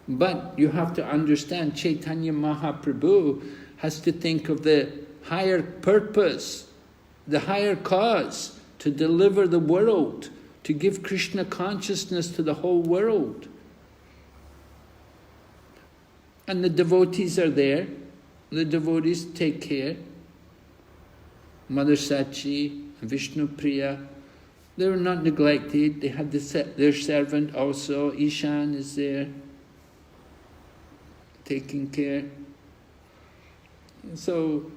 But you have to understand, Chaitanya Mahaprabhu has to think of the higher purpose, the higher cause, to deliver the world, to give Krishna consciousness to the whole world. And the devotees are there. The devotees take care. Mother Sachi, Vishnu Priya, they were not neglected. They had their servant also, Ishan is there, taking care. So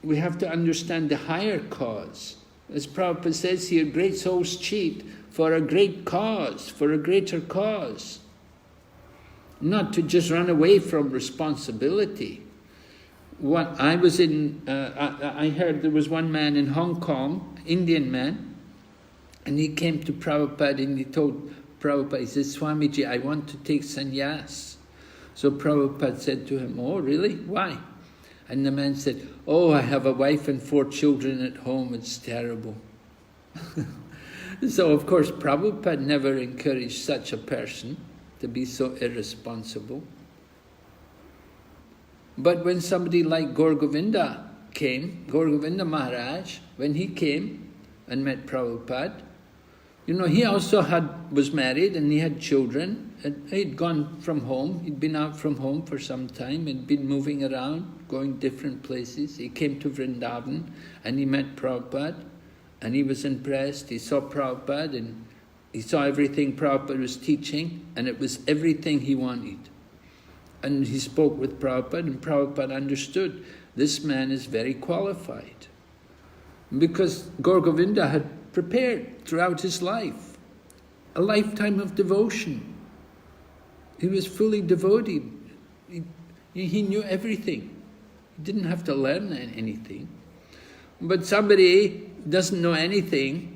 we have to understand the higher cause. As Prabhupada says here, great souls cheat for a great cause, for a greater cause. Not to just run away from responsibility. What I was in, I heard there was one man in Hong Kong, Indian man, and he came to Prabhupada and he told Prabhupada, he said, Swamiji, I want to take sannyas. So Prabhupada said to him, oh really? Why? And the man said, oh, I have a wife and 4 children at home, it's terrible. So of course Prabhupada never encouraged such a person to be so irresponsible. But when somebody like Gaur Govinda came, Gaur Govinda Maharaj, when he came and met Prabhupada, you know, he also was married and he had children. And he'd gone from home, he'd been out from home for some time, he'd been moving around, going different places. He came to Vrindavan and he met Prabhupada and he was impressed. He saw Prabhupada and he saw everything Prabhupada was teaching, and it was everything he wanted. And he spoke with Prabhupada, and Prabhupada understood this man is very qualified. Because Gaur Govinda had prepared throughout his life a lifetime of devotion. He was fully devoted. He knew everything. He didn't have to learn anything. But somebody doesn't know anything,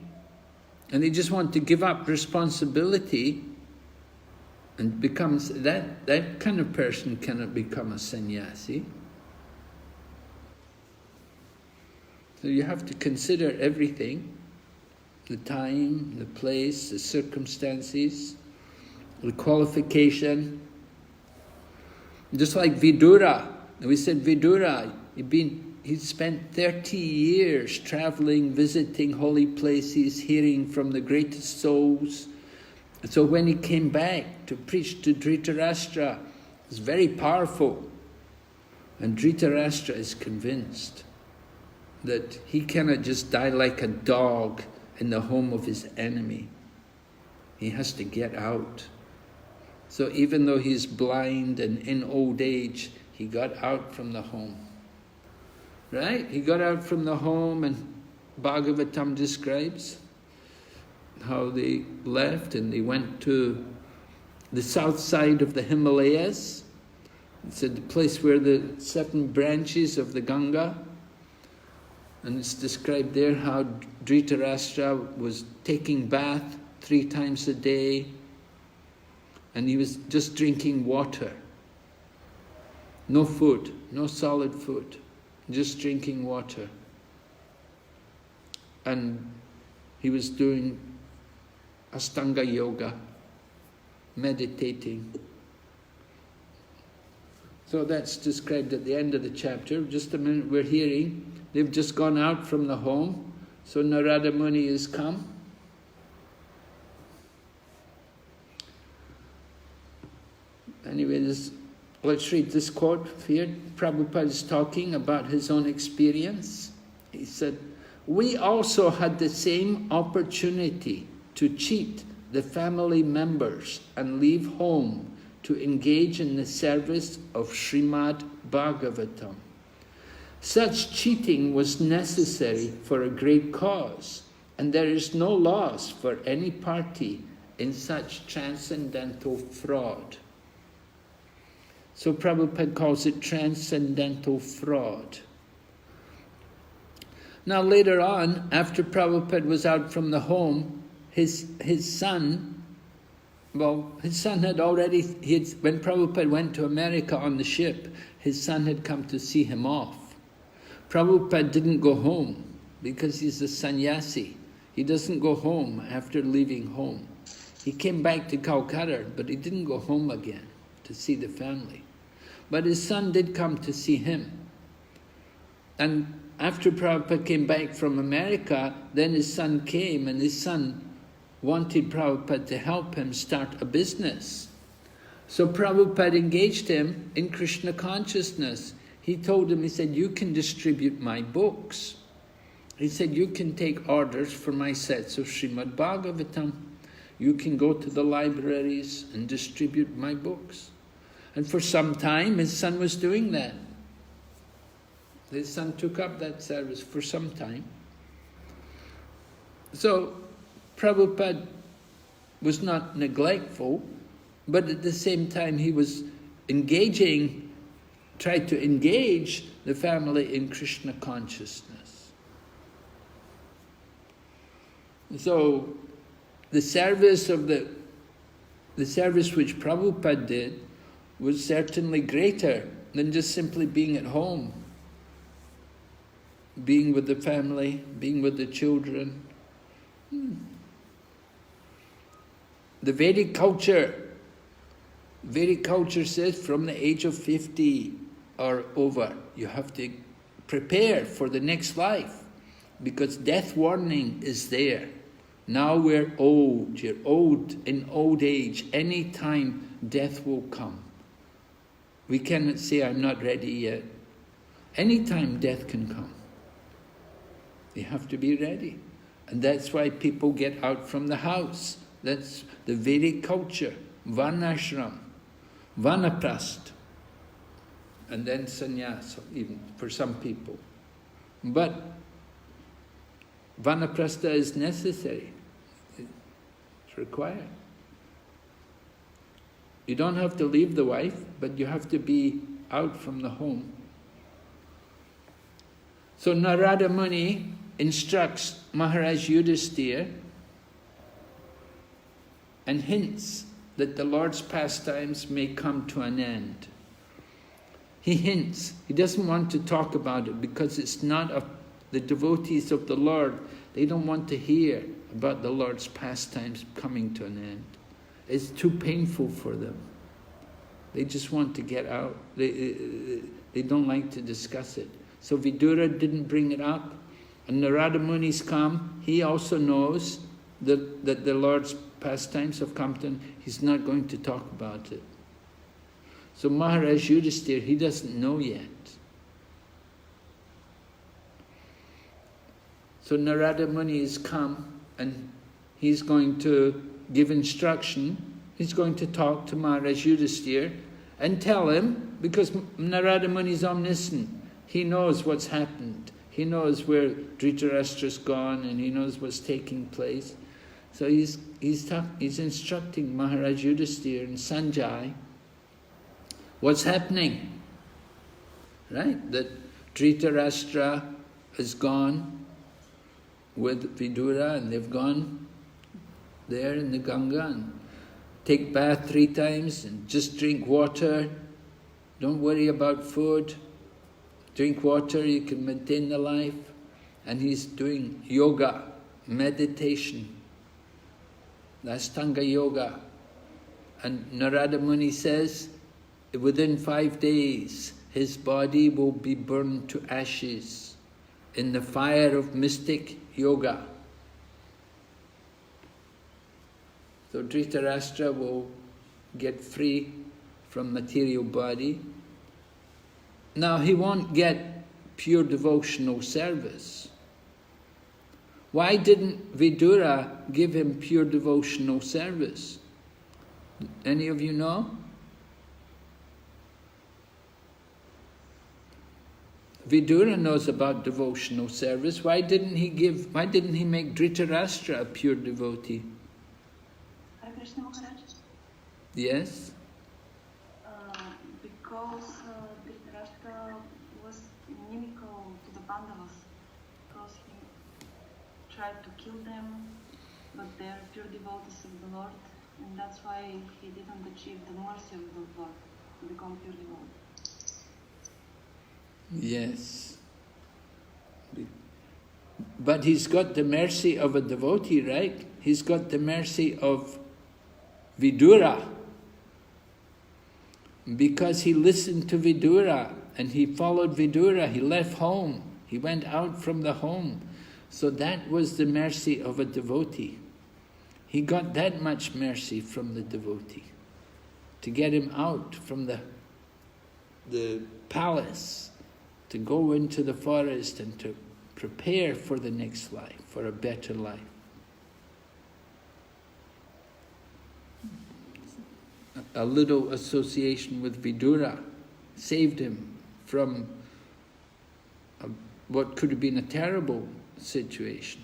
and they just want to give up responsibility, and becomes that kind of person cannot become a sannyasi. So you have to consider everything, the time, the place, the circumstances, the qualification. Just like Vidura, we said Vidura, he spent 30 years traveling, visiting holy places, hearing from the greatest souls. So when he came back to preach to Dritarastra, it was very powerful. And Dritarastra is convinced that he cannot just die like a dog in the home of his enemy. He has to get out. So even though he's blind and in old age, he got out from the home. Right? He got out from the home, and Bhagavatam describes how they left and they went to the south side of the Himalayas. It's the place where the 7 branches of the Ganga, and it's described there how Dritarastra was taking bath 3 times a day, and he was just drinking water. No food, no solid food, just drinking water. And he was doing Astanga yoga, meditating. So that's described at the end of the chapter. Just a minute, we're hearing, they've just gone out from the home, so Narada Muni has come. Anyway, let's read this quote here. Prabhupada is talking about his own experience. He said, "We also had the same opportunity to cheat the family members and leave home to engage in the service of Srimad Bhagavatam. Such cheating was necessary for a great cause, and there is no loss for any party in such transcendental fraud." So Prabhupada calls it transcendental fraud. Now later on, after Prabhupada was out from the home, his son had already, when Prabhupada went to America on the ship, his son had come to see him off. Prabhupada didn't go home because he's a sannyasi. He doesn't go home after leaving home. He came back to Calcutta, but he didn't go home again to see the family. But his son did come to see him. And after Prabhupada came back from America, then his son came, and his son wanted Prabhupada to help him start a business. So Prabhupada engaged him in Krishna consciousness. He told him, he said, "You can distribute my books." He said, "You can take orders for my sets of Srimad Bhagavatam. You can go to the libraries and distribute my books." And for some time, his son was doing that. His son took up that service for some time. So Prabhupada was not neglectful, but at the same time he was tried to engage the family in Krishna consciousness. So the service which Prabhupada did was certainly greater than just simply being at home, being with the family, being with the children. The Vedic culture says from the age of 50 or over, you have to prepare for the next life, because death warning is there. Now we're old, you're old, in old age, any time death will come. We cannot say, "I'm not ready yet." Any time death can come. You have to be ready. And that's why people get out from the house. That's the Vedic culture. Varnashram, Vanaprastha, and then sannyasa, even for some people. But Vanaprastha is necessary. It's required. You don't have to leave the wife, but you have to be out from the home. So Narada Muni instructs Maharaja Yudhisthira and hints that the Lord's pastimes may come to an end. He hints. He doesn't want to talk about it because it's not the devotees of the Lord. They don't want to hear about the Lord's pastimes coming to an end. It's too painful for them. They just want to get out. They don't like to discuss it. So Vidura didn't bring it up. And Narada Muni's come. He also knows that the Lord's pastimes have come to an end. He's not going to talk about it. So Maharaj Yudhisthira, he doesn't know yet. So Narada Muni has come and he's going to give instruction. He's going to talk to Maharaj Yudhisthira and tell him, because Narada Muni is omniscient. He knows what's happened. He knows where Dhritarastra's gone and he knows what's taking place. So he's instructing Maharaj Yudhisthira and Sanjay what's happening. Right? That Dritarastra has gone with Vidura and they've gone there in the Ganga and take bath 3 times and just drink water. Don't worry about food. Drink water, you can maintain the life. And he's doing yoga, meditation. That's Ashtanga yoga. And Narada Muni says, within 5 days, his body will be burned to ashes in the fire of mystic yoga. So Dritarastra will get free from material body. Now he won't get pure devotional service. Why didn't Vidura give him pure devotional service? Any of you know? Vidura knows about devotional service. Why didn't he make Dritarastra a pure devotee? Hare Krishna Maharaj. Yes? Because Dritarastra was inimical to the Pandavas, because he tried to kill them, but they are pure devotees of the Lord, and that's why he didn't achieve the mercy of the Lord to become pure devotee. Yes. But he's got the mercy of a devotee, right? He's got the mercy of Vidura. Because he listened to Vidura and he followed Vidura, he left home, he went out from the home. So that was the mercy of a devotee. He got that much mercy from the devotee to get him out from the palace, to go into the forest and to prepare for the next life, for a better life. A little association with Vidura saved him from what could have been a terrible situation,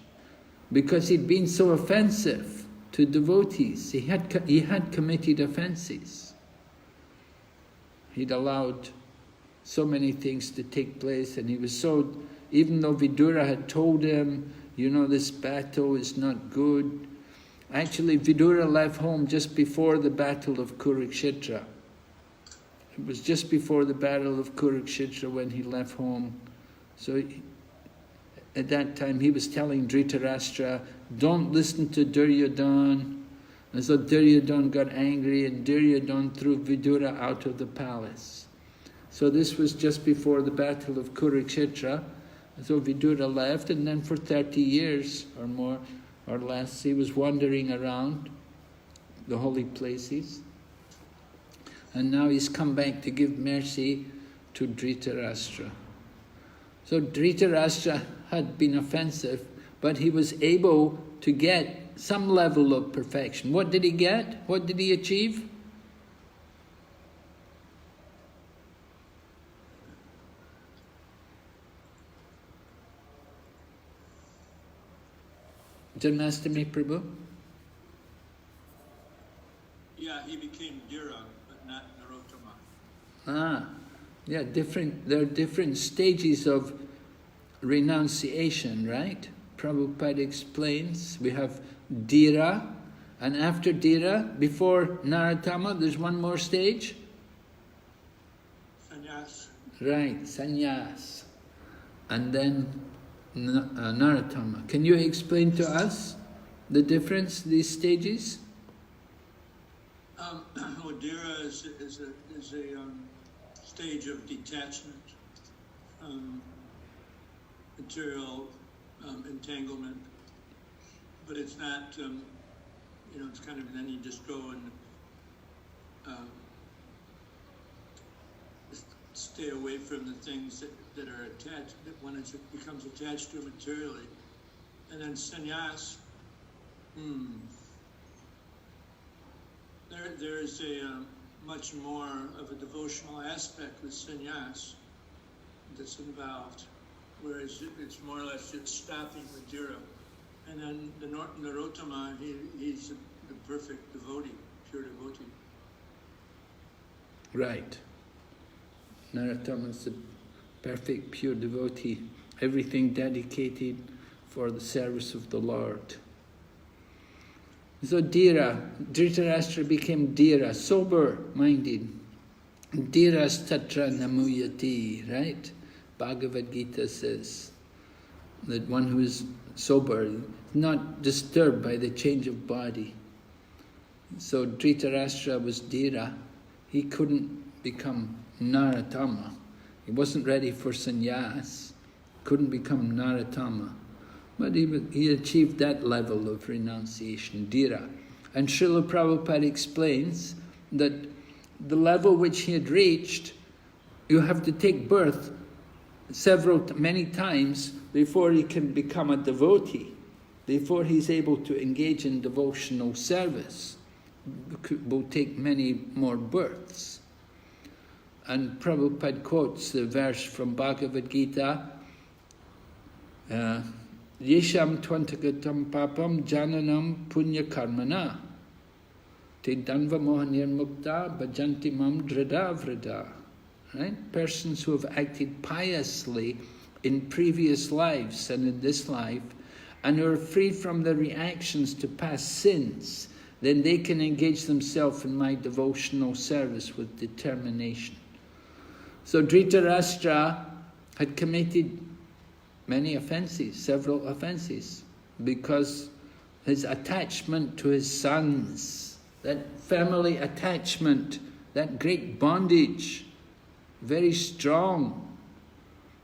because he'd been so offensive to devotees. He had committed offenses. He'd allowed so many things to take place, and he was so, even though Vidura had told him, you know, this battle is not good. Actually, Vidura left home just before the battle of Kurukshetra. It was just before the battle of Kurukshetra when he left home. So at that time he was telling Dritarastra, don't listen to Duryodhana. And so Duryodhana got angry and Duryodhana threw Vidura out of the palace. So this was just before the battle of Kurukshetra. So Vidura left, and then for 30 years or more or less, he was wandering around the holy places. And now he's come back to give mercy to Dritarastra. So Dritarastra had been offensive, but he was able to get some level of perfection. What did he get? What did he achieve? Janmastami Prabhu? Yeah, he became Dira, but not Narottama. Ah, yeah, there are different stages of renunciation, right? Prabhupada explains, we have Dira, and after Dira, before Narottama, there's one more stage? Sannyas. Right, sannyas. And then Narottama. Can you explain to us the difference, these stages? Well, Dira is a stage of detachment, material entanglement, but it's not, it's kind of, then you just go and stay away from the things that are attached, that when it becomes attached to materially, And then sannyas, there's a much more of a devotional aspect with sannyas that's involved, whereas it's more or less just stopping with Vidura. And then the Narottama, he's the perfect devotee, pure devotee. Right. Narottama is the perfect pure devotee, everything dedicated for the service of the Lord. So Dritarastra became Dhira, sober-minded. Dhirastatra namuyati, right? Bhagavad Gita says that one who is sober, not disturbed by the change of body. So Dritarastra was Dhira. He couldn't become Narottama. He wasn't ready for sannyas, couldn't become Narottama. But he achieved that level of renunciation, Dhira. And Srila Prabhupada explains that the level which he had reached, you have to take birth many times before he can become a devotee, before he's able to engage in devotional service. It will take many more births. And Prabhupada quotes the verse from Bhagavad Gita, Yesham twantagatam papam jananam punya karmana te danva mohanir mukta bhajanti mam vrida. Right? Persons who have acted piously in previous lives and in this life, and who are free from the reactions to past sins, then they can engage themselves in my devotional service with determination. So Dritarastra had committed many offences, several offences, because his attachment to his sons, that family attachment, that great bondage, very strong.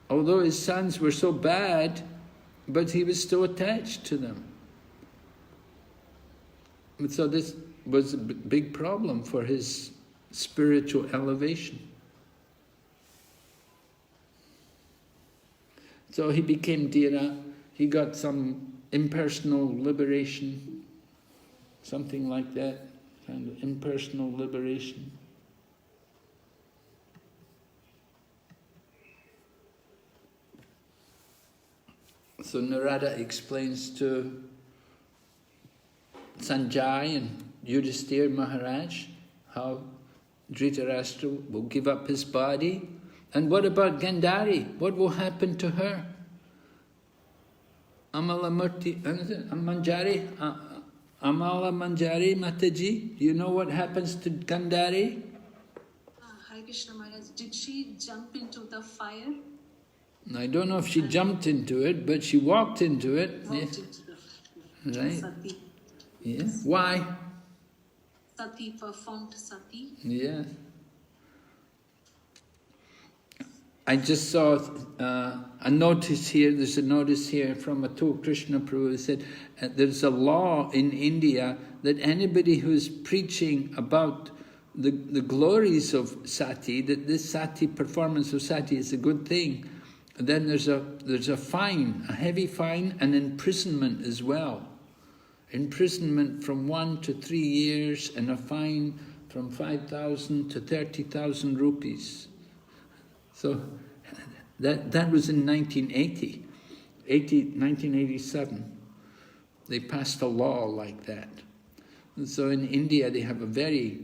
Although his sons were so bad, but he was still attached to them. And so this was a big problem for his spiritual elevation. So he became Dhira, he got some impersonal liberation, something like that, kind of impersonal liberation. So Narada explains to Sanjay and Yudhisthira Maharaj how Dritarastra will give up his body. And what about Gandhari? What will happen to her? Amala Manjari Mataji, do you know what happens to Gandhari? Hare Krishna Maharaj, did she jump into the fire? I don't know if she jumped into it, but she walked into it. Walked into the fire. Right. Sati. Yes. Why? Sati performed sati. Yeah. I just saw a notice here, there's a notice here from Atul Krishna Prabhu who said there's a law in India that anybody who's preaching about the glories of sati, that this sati, performance of sati is a good thing, then there's a fine, a heavy fine, and imprisonment as well. Imprisonment from 1 to 3 years, and a fine from 5,000 to 30,000 rupees. So that was in 1987. They passed a law like that. And so in India they have a very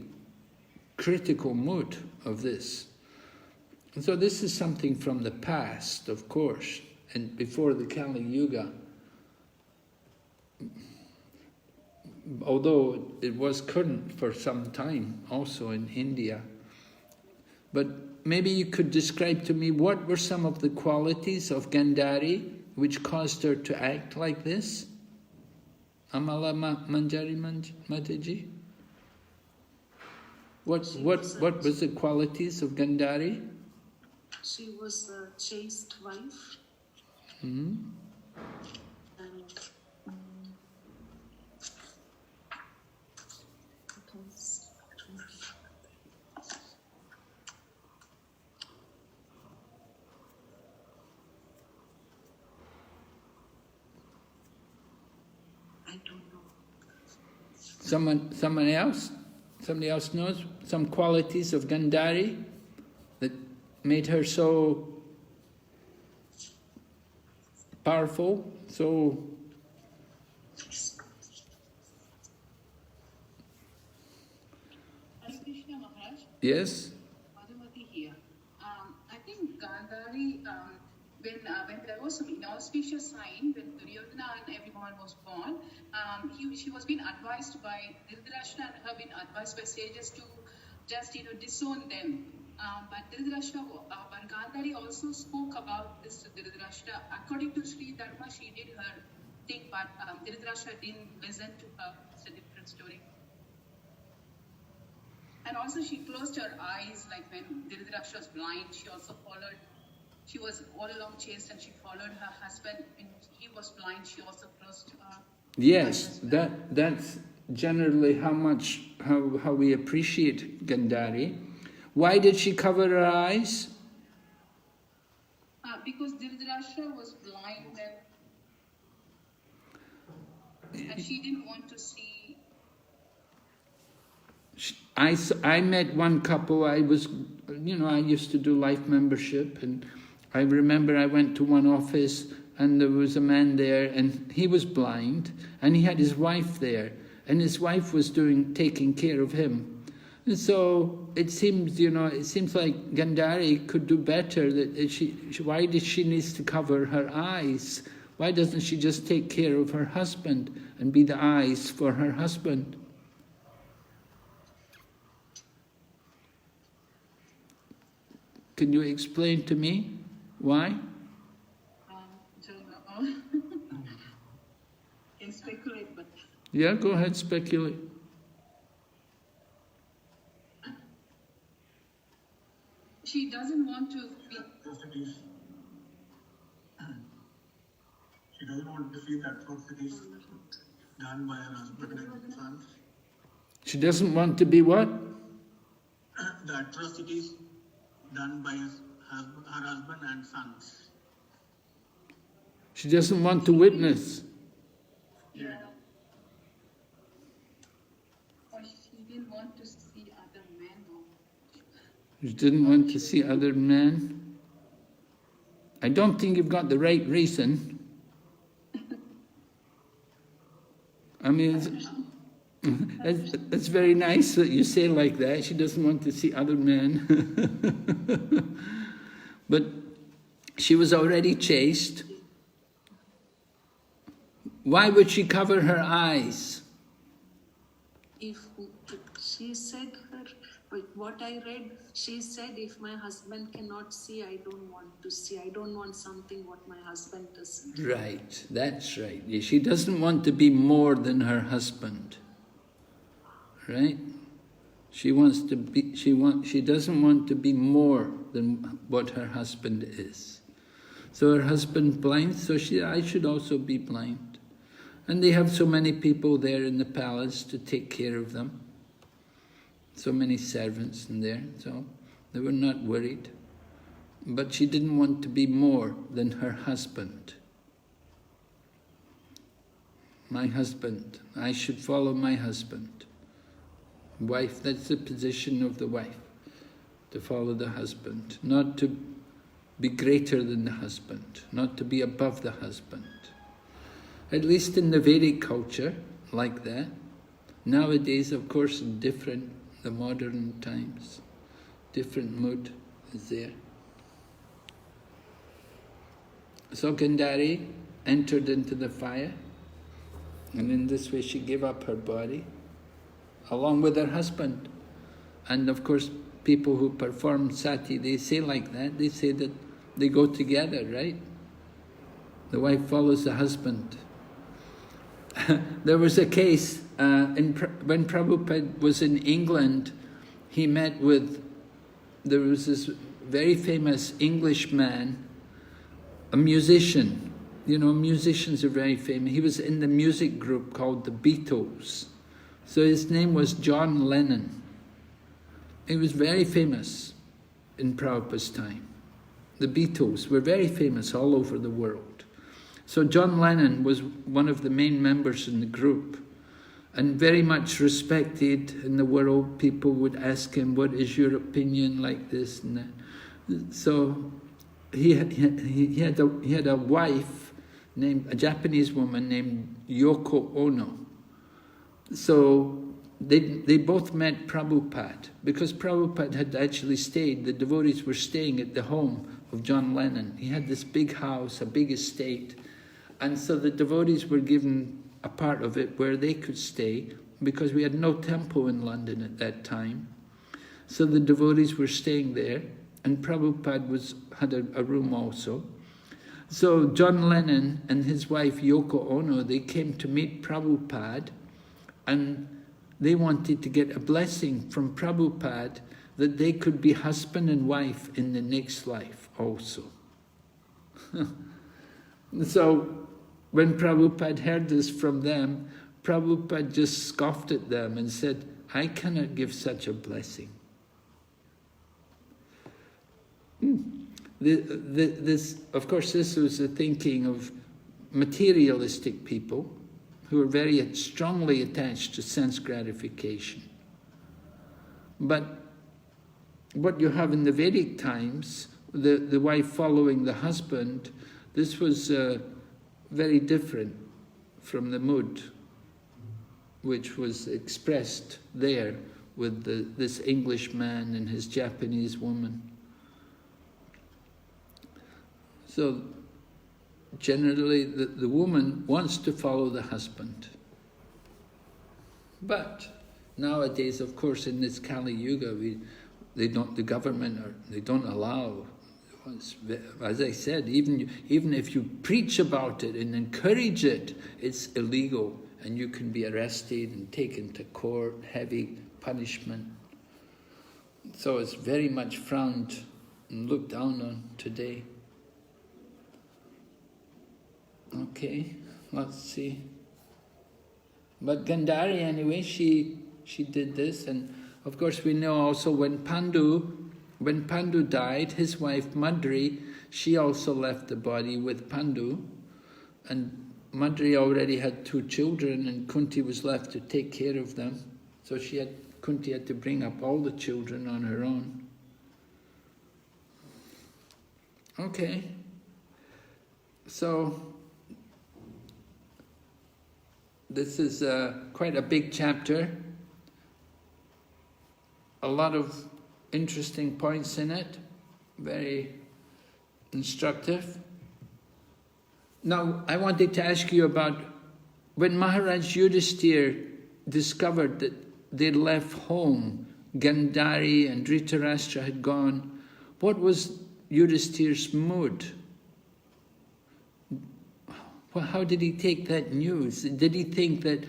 critical mood of this. And so this is something from the past, of course, and before the Kali Yuga. Although it was current for some time also in India. But maybe you could describe to me what were some of the qualities of Gandhari which caused her to act like this? Amala Manjari Mataji? What was the qualities of Gandhari? She was a chaste wife. Mm-hmm. And Somebody else knows some qualities of Gandhari that made her so powerful, so... Hare Krishna Maharaj. Yes? Madhumati here. I think Gandhari, when there was some inauspicious sign, when Duryodhana and everyone was born, she was being advised by Dhritarashtra and her been advised by sages to just disown them. But Dhritarashtra, but Gandhari also spoke about this to Dhritarashtra. According to Sri Dharma, she did her thing, but Dhritarashtra didn't listen to her. It's a different story. And also she closed her eyes, like when Dhritarashtra was blind, she also followed. She was all along chaste and she followed her husband. When he was blind, she also closed her Yes, eyes. that's generally how we appreciate Gandhari. Why did she cover her eyes? Because Dhritarashtra was blind and she didn't want to see. I met one couple. I used to do life membership, and I remember I went to one office and there was a man there and he was blind and he had his wife there and his wife was taking care of him. And so it seems like Gandhari could do better. Why did she need to cover her eyes? Why doesn't she just take care of her husband and be the eyes for her husband? Can you explain to me why? Don't know. Can speculate, but Yeah, go ahead, speculate. she doesn't want to be. She doesn't want to see the atrocities done by her husband and sons. She doesn't want to be what? The atrocities done by her husband and sons. She doesn't want to witness. Yeah. Or she didn't want to see other men. She didn't want to see other men. I don't think you've got the right reason. I mean, it's very nice that you say like that. She doesn't want to see other men. But she was already chaste. Why would she cover her eyes? If she said what I read, she said, if my husband cannot see, I don't want to see. I don't want something what my husband doesn't. Right, that's right. She doesn't want to be more than her husband. Right? She doesn't want to be more than what her husband is. So her husband's blind, so I should also be blind. And they have so many people there in the palace to take care of them. So many servants in there, so they were not worried. But she didn't want to be more than her husband. My husband, I should follow my husband. Wife, that's the position of the wife, to follow the husband, not to be greater than the husband, not to be above the husband. At least in the Vedic culture, like that. Nowadays, of course, different, the modern times, different mood is there. So Gandhari entered into the fire, and in this way she gave up her body, along with her husband. And of course, people who perform sati, they say like that, they say that they go together, right? The wife follows the husband. There was a case, when Prabhupada was in England, he met with, there was this very famous English man, a musician. You know, musicians are very famous. He was in the music group called the Beatles. So his name was John Lennon. He was very famous in Prabhupada's time. The Beatles were very famous all over the world. So John Lennon was one of the main members in the group. and very much respected in the world. People would ask him, what is your opinion like this and that. So he had a wife, a Japanese woman named Yoko Ono. So they both met Prabhupada, because Prabhupada had actually stayed, the devotees were staying at the home of John Lennon. He had this big house, a big estate, and so the devotees were given a part of it where they could stay, because we had no temple in London at that time. So the devotees were staying there, and Prabhupada had a room also. So John Lennon and his wife Yoko Ono, they came to meet Prabhupada, and they wanted to get a blessing from Prabhupada that they could be husband and wife in the next life also. So when Prabhupada heard this from them, Prabhupada just scoffed at them and said, I cannot give such a blessing. Of course, this was the thinking of materialistic people who are very strongly attached to sense gratification. But what you have in the Vedic times, the wife following the husband, this was very different from the mood which was expressed there with this English man and his Japanese woman. So generally the woman wants to follow the husband. But nowadays, of course, in this Kali Yuga, they don't allow. As I said, even if you preach about it and encourage it, it's illegal, and you can be arrested and taken to court, heavy punishment. So it's very much frowned and looked down on today. Okay, let's see. But Gandhari, anyway, she did this, and of course we know also when Pandu died, his wife Madri, she also left the body with Pandu, and Madri already had 2 children, and Kunti was left to take care of them. So Kunti had to bring up all the children on her own. Okay, so this is quite a big chapter. A lot of interesting points in it, very instructive. Now, I wanted to ask you about when Maharaj Yudhisthira discovered that they'd left home, Gandhari and Dritarastra had gone, what was Yudhisthira's mood? Well, how did he take that news? Did he think that,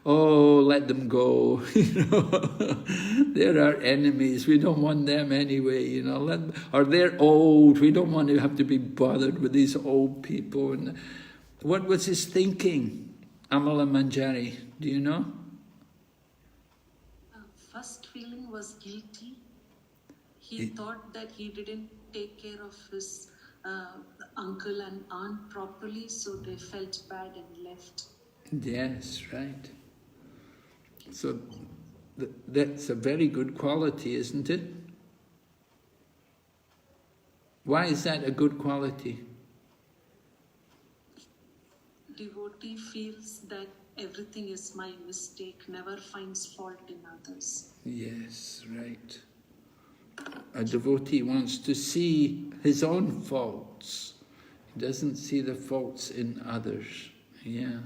oh, let them go, they're our enemies, we don't want them anyway, or they're old, we don't want to have to be bothered with these old people. And what was his thinking, Amala Manjari, do you know? First feeling was guilty. He thought that he didn't take care of his uncle and aunt properly, so they felt bad and left. Yes, right. So that's a very good quality, isn't it? Why is that a good quality? Devotee feels that everything is my mistake, never finds fault in others. Yes, right. A devotee wants to see his own faults. He doesn't see the faults in others. Yeah.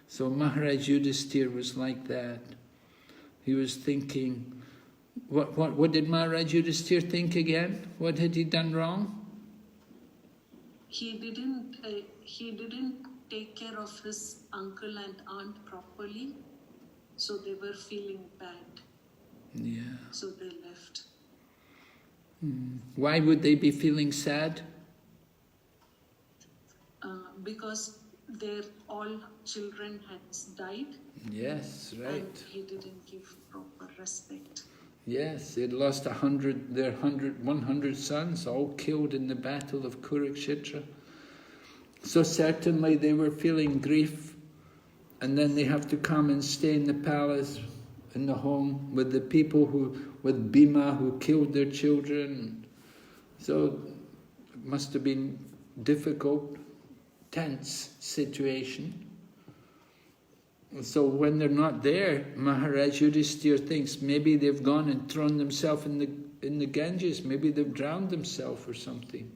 So Maharaj Yudhisthira was like that. He was thinking, what did Maharaj Yudhisthira think again? What had he done wrong? He didn't take care of his uncle and aunt properly, so they were feeling bad. Yeah. So they left. Why would they be feeling sad? Because their all children had died. Yes, right. And he didn't give proper respect. Yes, they'd lost 100 sons, all killed in the battle of Kurukshetra. So certainly they were feeling grief And then they have to come and stay in the palace, in the home, with the people with Bhima who killed their children. So it must have been difficult, tense situation. So when they're not there, Maharaj Yudhisthira thinks maybe they've gone and thrown themselves in the Ganges, maybe they've drowned themselves or something.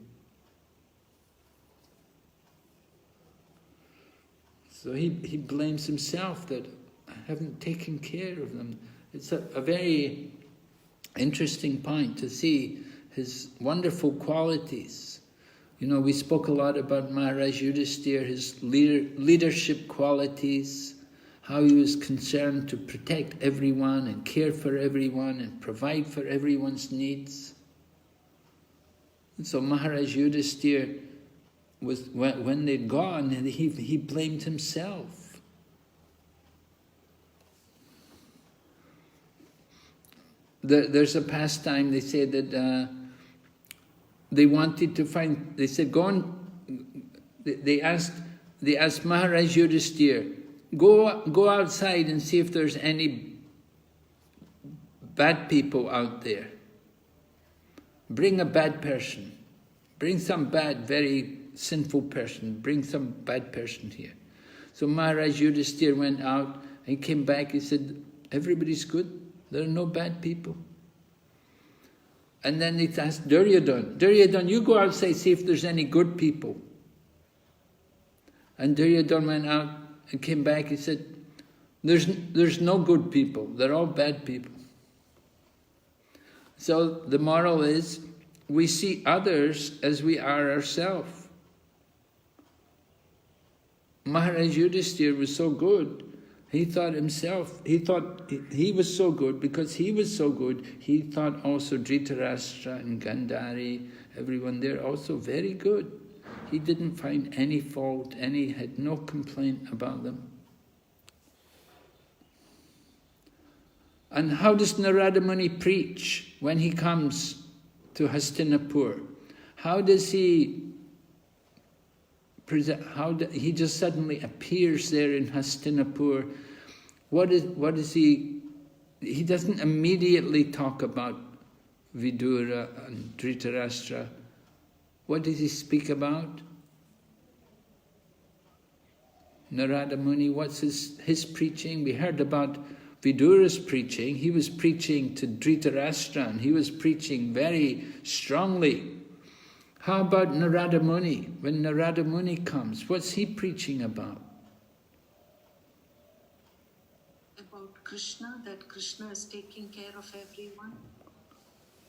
So he blames himself that I haven't taken care of them. It's a very interesting point to see his wonderful qualities. You know, we spoke a lot about Maharaj Yudhisthira, his leadership qualities, how he was concerned to protect everyone and care for everyone and provide for everyone's needs. And so Maharaj Yudhisthira, when they'd gone, he blamed himself. There's a pastime, they say that they wanted to find, they said, go on, they asked Maharaj Yudhisthira, go outside and see if there's any bad people out there. Bring a bad person. Bring some bad, very sinful person. Bring some bad person here. So Maharaj Yudhisthira went out, he came back, he said, everybody's good. There are no bad people. And then they asked Duryodhana, you go outside, see if there's any good people. And Duryodhana went out and came back, he said, there's no good people, they're all bad people. So the moral is, we see others as we are ourselves. Maharaj Yudhisthira was so good, he thought he was so good, because he was so good, he thought also Dritarastra and Gandhari, everyone there also very good. He didn't find any fault, had no complaint about them. And how does Narada Muni preach when he comes to Hastinapur? How does he present? He just suddenly appears there in Hastinapur. What is he? He doesn't immediately talk about Vidura and Dritarastra. What does he speak about? Narada Muni, what's his preaching? We heard about Vidura's preaching. He was preaching to Dritarastra, and he was preaching very strongly. How about Narada Muni? When Narada Muni comes, what's he preaching about? About Krishna, that Krishna is taking care of everyone.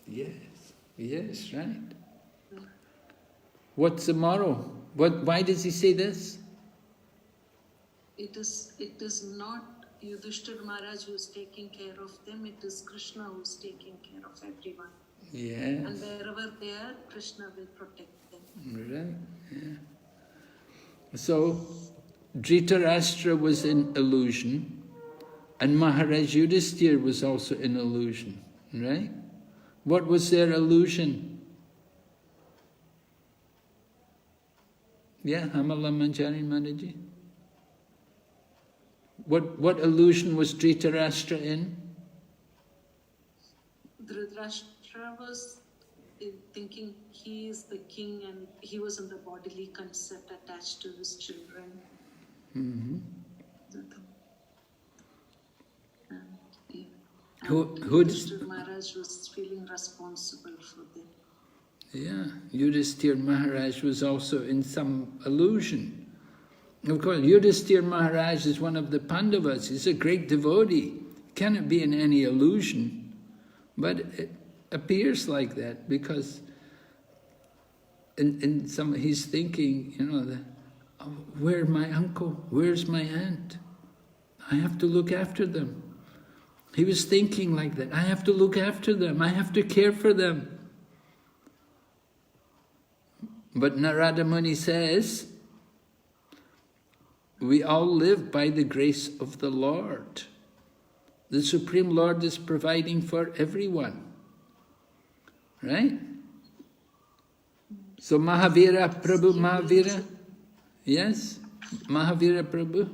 Yes, right. What's the moral? Why does he say this? It is not Yudhishthira Maharaj who is taking care of them, it is Krishna who is taking care of everyone. Yes. And wherever they are, Krishna will protect them. Right, yeah. So, Dritarastra was in illusion, and Maharaj Yudhisthira was also in illusion, right? What was their illusion? Yeah, Hamala Manjari Maharaji? What illusion was Dritarastra in? Dhritarashtra was thinking he is the king and he was in the bodily concept attached to his children. Mm-hmm. Yudhishthira Maharaj was feeling responsible for them. Yeah, Yudhisthira Maharaj was also in some illusion. Of course, Yudhisthira Maharaj is one of the Pandavas. He's a great devotee. Cannot be in any illusion. But it appears like that because he's thinking, where's my uncle? Where's my aunt? I have to look after them. He was thinking like that. I have to look after them. I have to care for them. But Narada Muni says, we all live by the grace of the Lord. The Supreme Lord is providing for everyone. Right? So Mahavira Prabhu, Mahavira, yes? Mahavira Prabhu?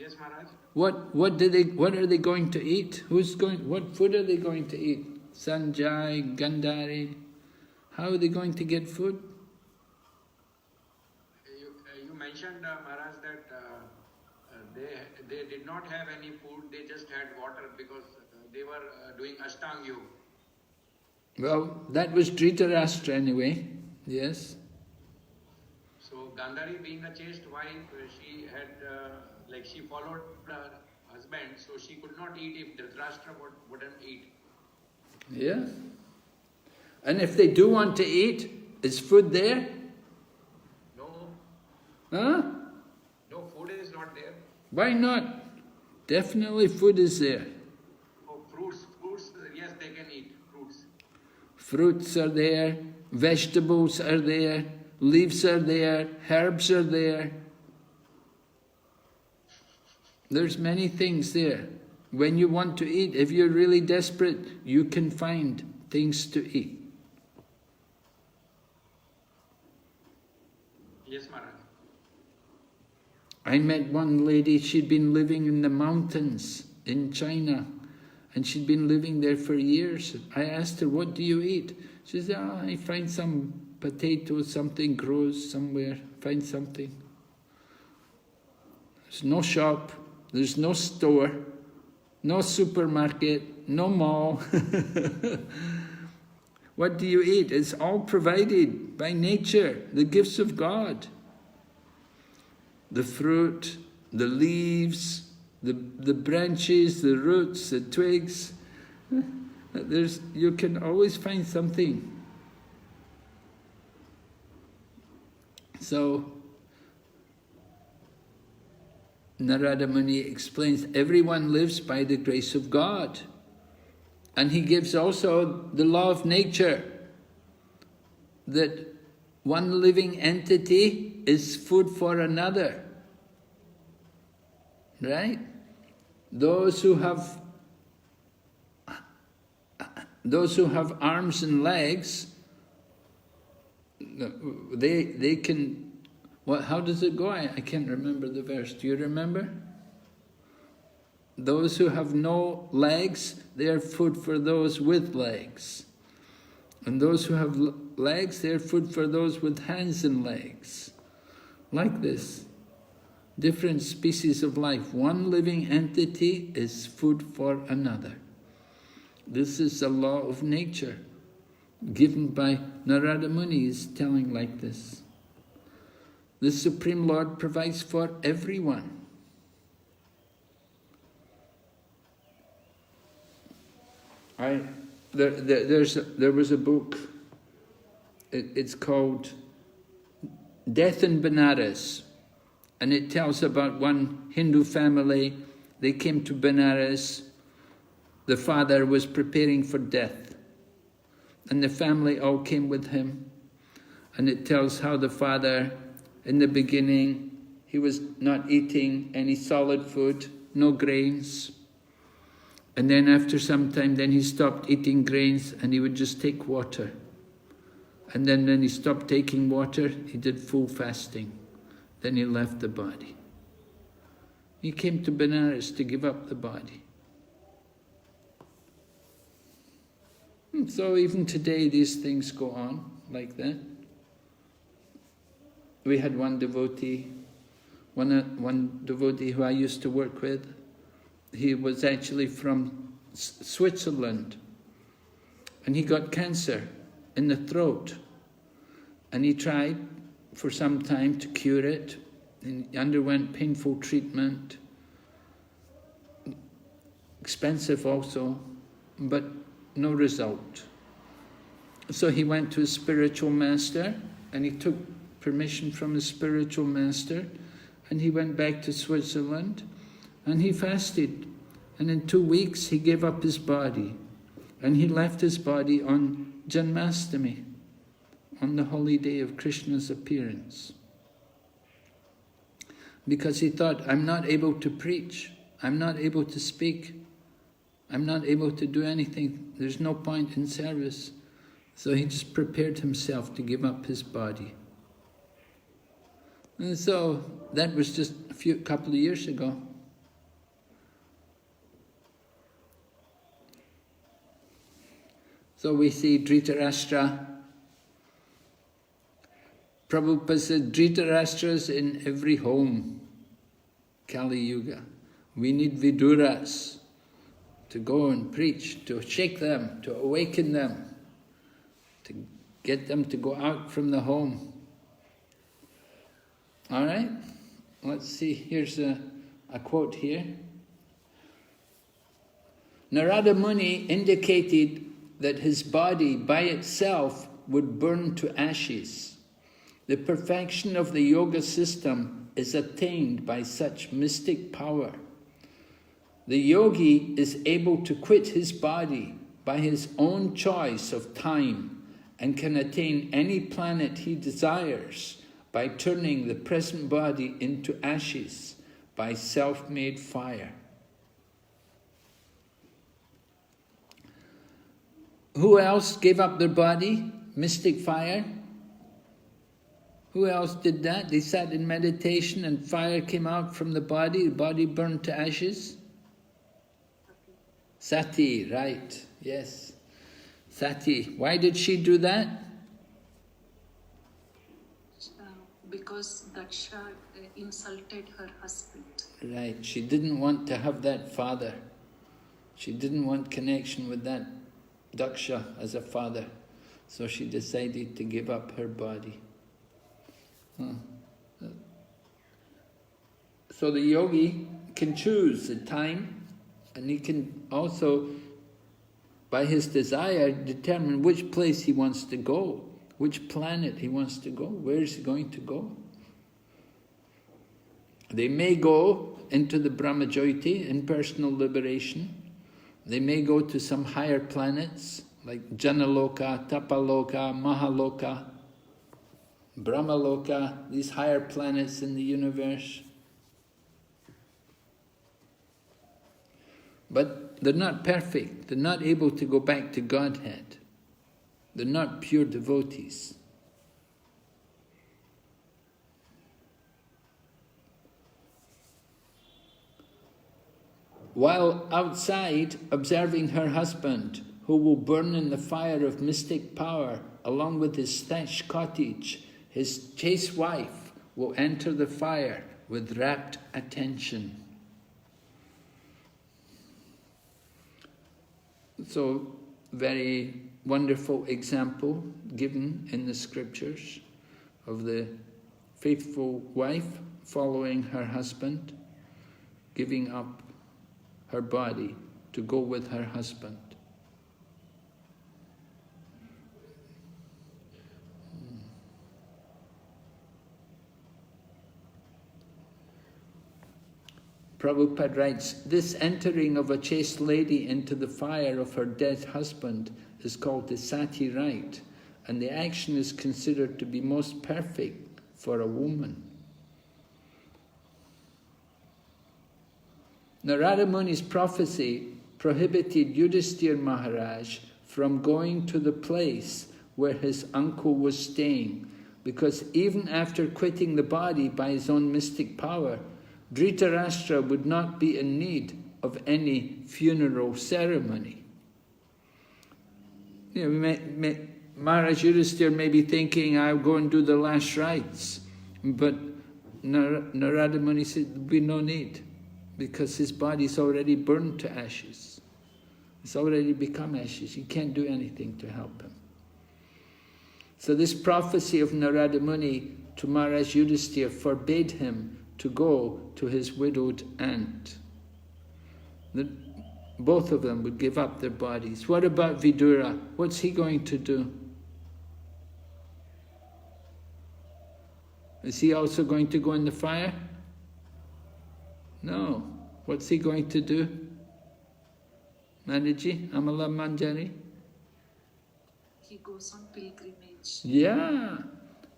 Yes, Maharaj. What are they going to eat? What food are they going to eat? Sanjay, Gandhari. How are they going to get food? You mentioned, Maharaj, that they did not have any food, they just had water because they were doing Ashtanga Yoga. Well, that was Dritarastra anyway, yes. So Gandhari, being a chaste wife, she had, she followed her husband, so she could not eat if Dhritarashtra wouldn't eat. Yeah. And if they do want to eat, is food there? No. Huh? No, food is not there. Why not? Definitely food is there. Oh, fruits, yes, they can eat fruits. Fruits are there, vegetables are there, leaves are there, herbs are there. There's many things there. When you want to eat, if you're really desperate, you can find things to eat. Yes, Maharaj. I met one lady, she'd been living in the mountains in China, and she'd been living there for years. I asked her, what do you eat? She said, I find some potato, something grows somewhere, find something. There's no shop, there's no store, no supermarket, no mall. What do you eat? It's all provided by nature, the gifts of God. The fruit, the leaves, the branches, the roots, the twigs. You can always find something. So, Narada Muni explains, everyone lives by the grace of God. And he gives also the law of nature, that one living entity is food for another. Right? Those who have arms and legs, they can. How does it go? I can't remember the verse. Do you remember? Those who have no legs, they are food for those with legs. And those who have legs, they are food for those with hands and legs. Like this. Different species of life. One living entity is food for another. This is the law of nature, given by Narada Muni, is telling like this. The Supreme Lord provides for everyone. There was a book, it's called Death in Benares, and it tells about one Hindu family. They came to Benares, the father was preparing for death, and the family all came with him, and it tells how the father, in the beginning, he was not eating any solid food, no grains. And then after some time, then he stopped eating grains and he would just take water. And then when he stopped taking water, he did full fasting. Then he left the body. He came to Benares to give up the body. And so even today, these things go on like that. We had one devotee who I used to work with. He was actually from Switzerland, and he got cancer in the throat, and he tried for some time to cure it, and he underwent painful treatment, expensive also, but no result. So he went to his spiritual master, and he took permission from his spiritual master, and he went back to Switzerland, and he fasted, and in 2 weeks he gave up his body, and he left his body on Janmashtami, on the holy day of Krishna's appearance. Because he thought, I'm not able to preach, I'm not able to speak, I'm not able to do anything, there's no point in service. So he just prepared himself to give up his body. And so that was just a couple of years ago. So we see Dritarastra. Prabhupada said Dritarastras in every home, Kali Yuga. We need Viduras to go and preach, to shake them, to awaken them, to get them to go out from the home. All right, let's see, here's a quote here. Narada Muni indicated that his body by itself would burn to ashes. The perfection of the yoga system is attained by such mystic power. The yogi is able to quit his body by his own choice of time and can attain any planet he desires by turning the present body into ashes by self-made fire. Who else gave up their body? Mystic fire? Who else did that? They sat in meditation and fire came out from the body burned to ashes? Sati, right, yes. Sati. Why did she do that? Because Daksha insulted her husband. Right, she didn't want to have that father. She didn't want connection with that Daksha as a father. So she decided to give up her body. So the yogi can choose the time, and he can also, by his desire, determine which place he wants to go, which planet he wants to go, where is he going to go. They may go into the Brahmajyoti, impersonal liberation. They may go to some higher planets, like Janaloka, Tapaloka, Mahaloka, Brahmaloka, these higher planets in the universe. But they're not perfect. They're not able to go back to Godhead. They're not pure devotees. While outside observing her husband, who will burn in the fire of mystic power, along with his thatched cottage, his chaste wife will enter the fire with rapt attention. So, very wonderful example given in the scriptures of the faithful wife following her husband, giving up her body to go with her husband. Prabhupada writes, this entering of a chaste lady into the fire of her dead husband is called the sati rite, and the action is considered to be most perfect for a woman. Narada Muni's prophecy prohibited Yudhisthira Maharaj from going to the place where his uncle was staying, because even after quitting the body by his own mystic power, Dritarastra would not be in need of any funeral ceremony. You know, Maharaj Yudhisthira may be thinking, I'll go and do the last rites, but Narada Muni said, there'll be no need, because his body's already burned to ashes. It's already become ashes. You can't do anything to help him. So this prophecy of Narada Muni to Maharaj Yudhisthira forbade him to go to his widowed aunt. Both of them would give up their bodies. What about Vidura? What's he going to do? Is he also going to go in the fire? No. What's he going to do? Manaji, Amala Manjari? He goes on pilgrimage. Yeah.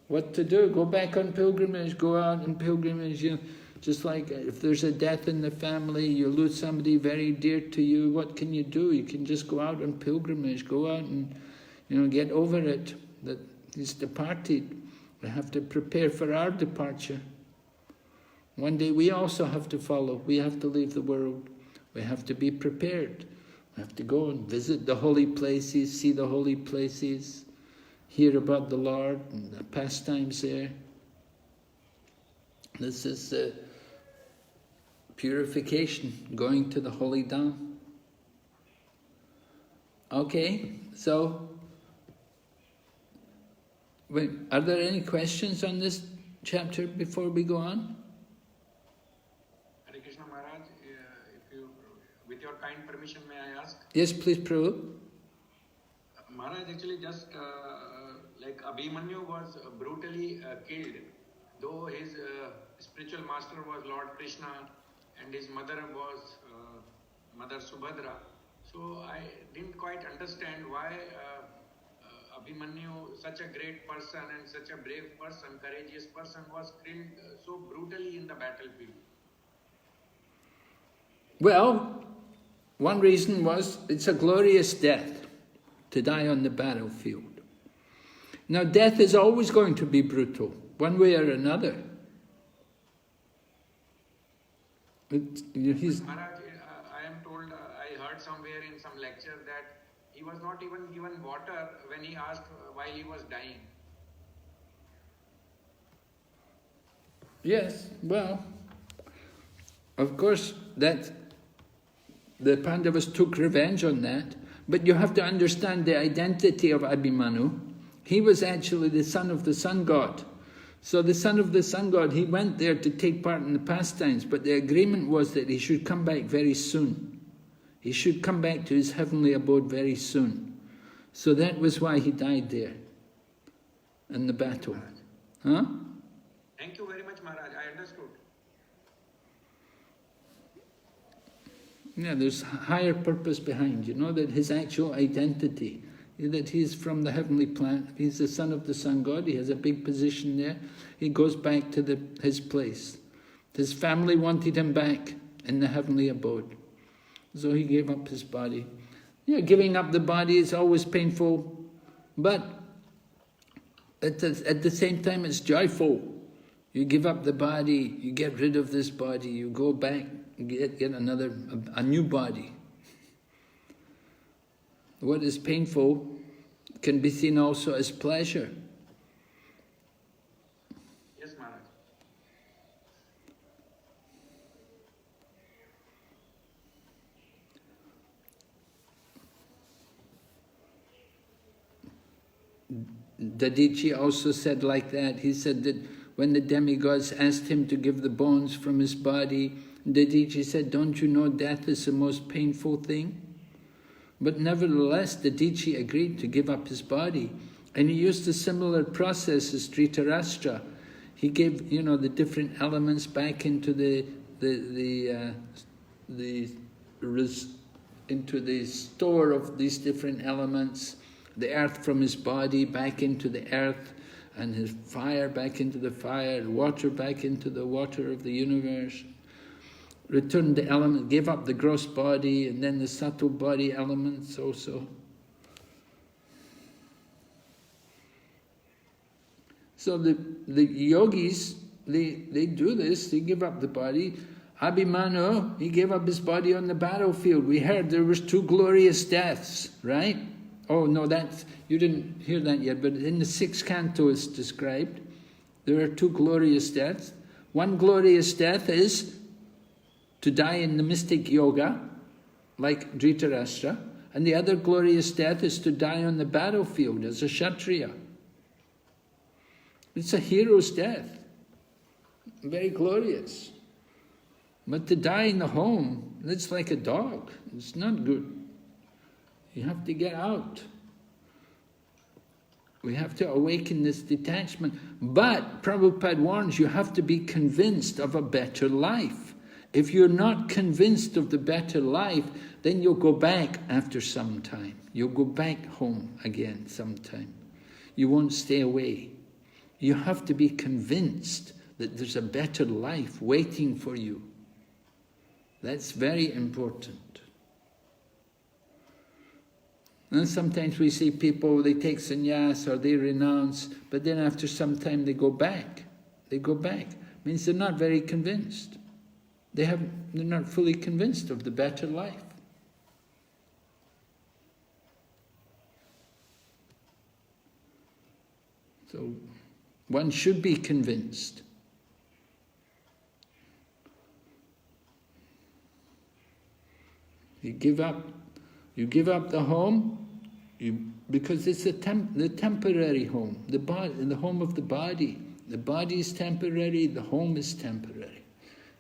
What to do? Go back on pilgrimage, go out on pilgrimage. You know, just like if there's a death in the family, you lose somebody very dear to you, what can you do? You can just go out on pilgrimage, go out and, you know, get over it, that he's departed. We have to prepare for our departure. One day we also have to follow. We have to leave the world. We have to be prepared. We have to go and visit the holy places, see the holy places, hear about the Lord and the pastimes there. This is purification, going to the holy Dham. Okay, so wait, are there any questions on this chapter before we go on? Hare Krishna Maharaj, if you, with your kind permission, may I ask? Yes, please, Prabhu. Maharaj, actually just like Abhimanyu was brutally killed, though his spiritual master was Lord Krishna and his mother was Mother Subhadra. So I didn't quite understand why Abhimanyu, such a great person and such a brave person, courageous person, was killed so brutally in the battlefield. Well, one reason was it's a glorious death to die on the battlefield. Now, death is always going to be brutal, one way or another. Maharaj, I am told, I heard somewhere in some lecture that he was not even given water when he asked while he was dying. Yes, well, of course, that the Pandavas took revenge on that, but you have to understand the identity of Abhimanyu. He was actually the son of the sun god. So the son of the sun god, he went there to take part in the pastimes, but the agreement was that he should come back very soon. He should come back to his heavenly abode very soon. So that was why he died there in the battle. Huh? Thank you very much, Maharaj. I understood. Yeah, there's higher purpose behind, you know, that his actual identity, that he's from the heavenly planet, he's the son of the sun god, he has a big position there, he goes back to his place. His family wanted him back in the heavenly abode, so he gave up his body. Yeah, giving up the body is always painful, but at the same time it's joyful. You give up the body, you get rid of this body, you go back, get a new body. What is painful can be seen also as pleasure. Yes, Maharaj. Dadichi also said like that. He said that when the demigods asked him to give the bones from his body, Dadichi said, "Don't you know death is the most painful thing?" But nevertheless, Dadichi agreed to give up his body. And he used a similar process as Dritarastra. He gave, you know, the different elements back into into the store of these different elements. The earth from his body back into the earth, and his fire back into the fire, water back into the water of the universe. Returned the element, gave up the gross body, and then the subtle body elements also. So the yogis, they do this, they give up the body. Abhimanyu, he gave up his body on the battlefield. We heard there was 2 glorious deaths, right? Oh no, you didn't hear that yet, but in the 6th canto it's described. There are 2 glorious deaths. One glorious death is to die in the mystic yoga, like Dritarastra, and the other glorious death is to die on the battlefield as a Kshatriya. It's a hero's death, very glorious. But to die in the home, it's like a dog, it's not good. You have to get out. We have to awaken this detachment. But Prabhupada warns you have to be convinced of a better life. If you're not convinced of the better life, then you'll go back after some time. You'll go back home again sometime. You won't stay away. You have to be convinced that there's a better life waiting for you. That's very important. And sometimes we see people, they take sannyas or they renounce, but then after some time they go back. They go back. Means they're not very convinced. They're not fully convinced of the better life. So one should be convinced. You give up the home, because it's the temporary home, the home of the body. The body is temporary, the home is temporary.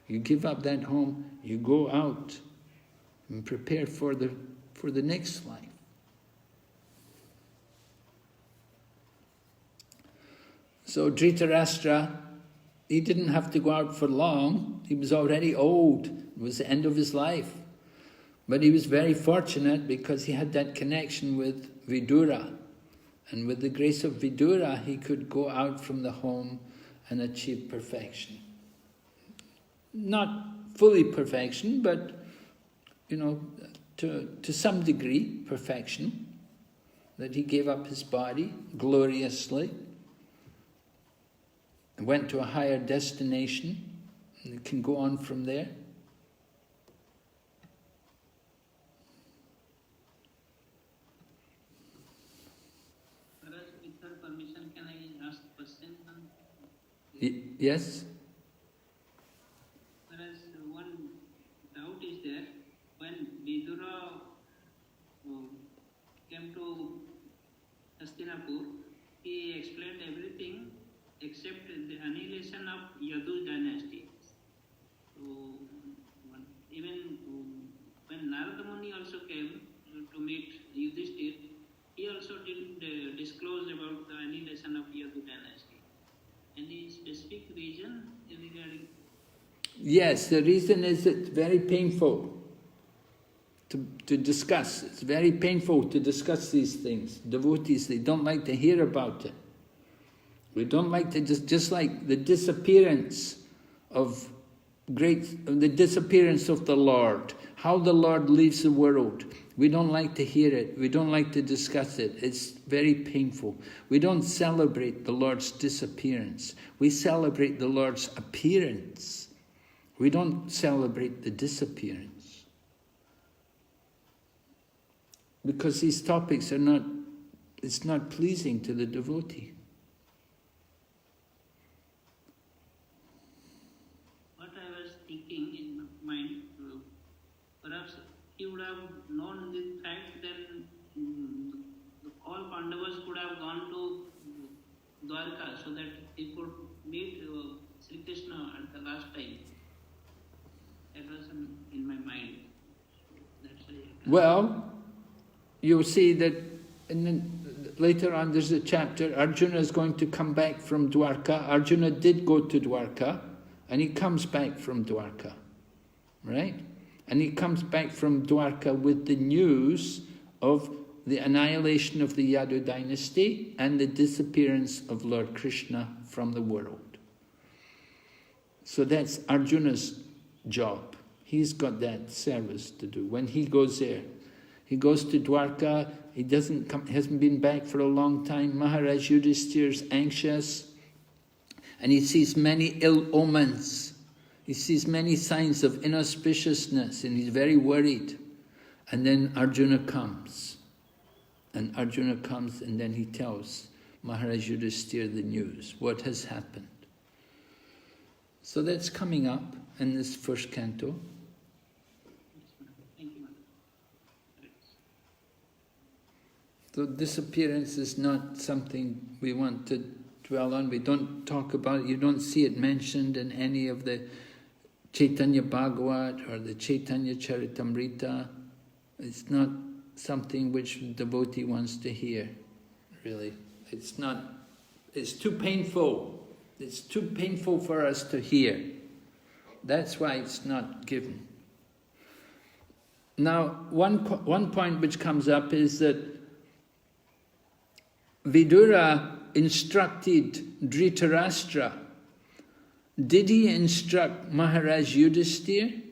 You give up that home, you go out and prepare for the next life. So Dritarastra, he didn't have to go out for long. He was already old. It was the end of his life. But he was very fortunate because he had that connection with Vidura. And with the grace of Vidura, he could go out from the home and achieve perfection. Not fully perfection, but, to some degree, perfection. That he gave up his body gloriously, and went to a higher destination, and can go on from there. Yes? Whereas one doubt is there, when Vidura came to Hastinapur, he explained everything except the annihilation of Yadu dynasty. So, even when Narada Muni also came to meet Yudhishthir, he also didn't disclose about the annihilation of Yadu dynasty. Any specific reason regarding? Yes, the reason is it's very painful to discuss. It's very painful to discuss these things. Devotees, they don't like to hear about it. We don't like to just like the disappearance of the Lord, how the Lord leaves the world. We don't like to hear it. We don't like to discuss it. It's very painful. We don't celebrate the Lord's disappearance. We celebrate the Lord's appearance. We don't celebrate the disappearance. Because these topics it's not pleasing to the devotee. What I was thinking in my mind, perhaps he would have known the fact, then all Pandavas could have gone to Dwarka so that he could meet Sri Krishna at the last time. That was in my mind. That's why. Well, you'll see that later on there's a chapter, Arjuna is going to come back from Dwarka. Arjuna did go to Dwarka, and he comes back from Dwarka, right? And he comes back from Dwarka with the news of the annihilation of the Yadu dynasty and the disappearance of Lord Krishna from the world. So that's Arjuna's job. He's got that service to do. When he goes there, he goes to Dwarka, he hasn't been back for a long time. Maharaja Yudhishthir's anxious, and he sees many ill omens. He sees many signs of inauspiciousness, and he's very worried. And then Arjuna comes. And then he tells Maharaja Yudhishthir the news, what has happened. So that's coming up in this first canto. Thank you, Mother. So disappearance is not something we want to dwell on. We don't talk about it. You don't see it mentioned in any of the Chaitanya Bhagavat or the Chaitanya Charitamrita. It's not something which the devotee wants to hear, really. It's too painful. It's too painful for us to hear. That's why it's not given. Now, one point which comes up is that Vidura instructed Dritarastra. Did he instruct Maharaj Yudhishthir?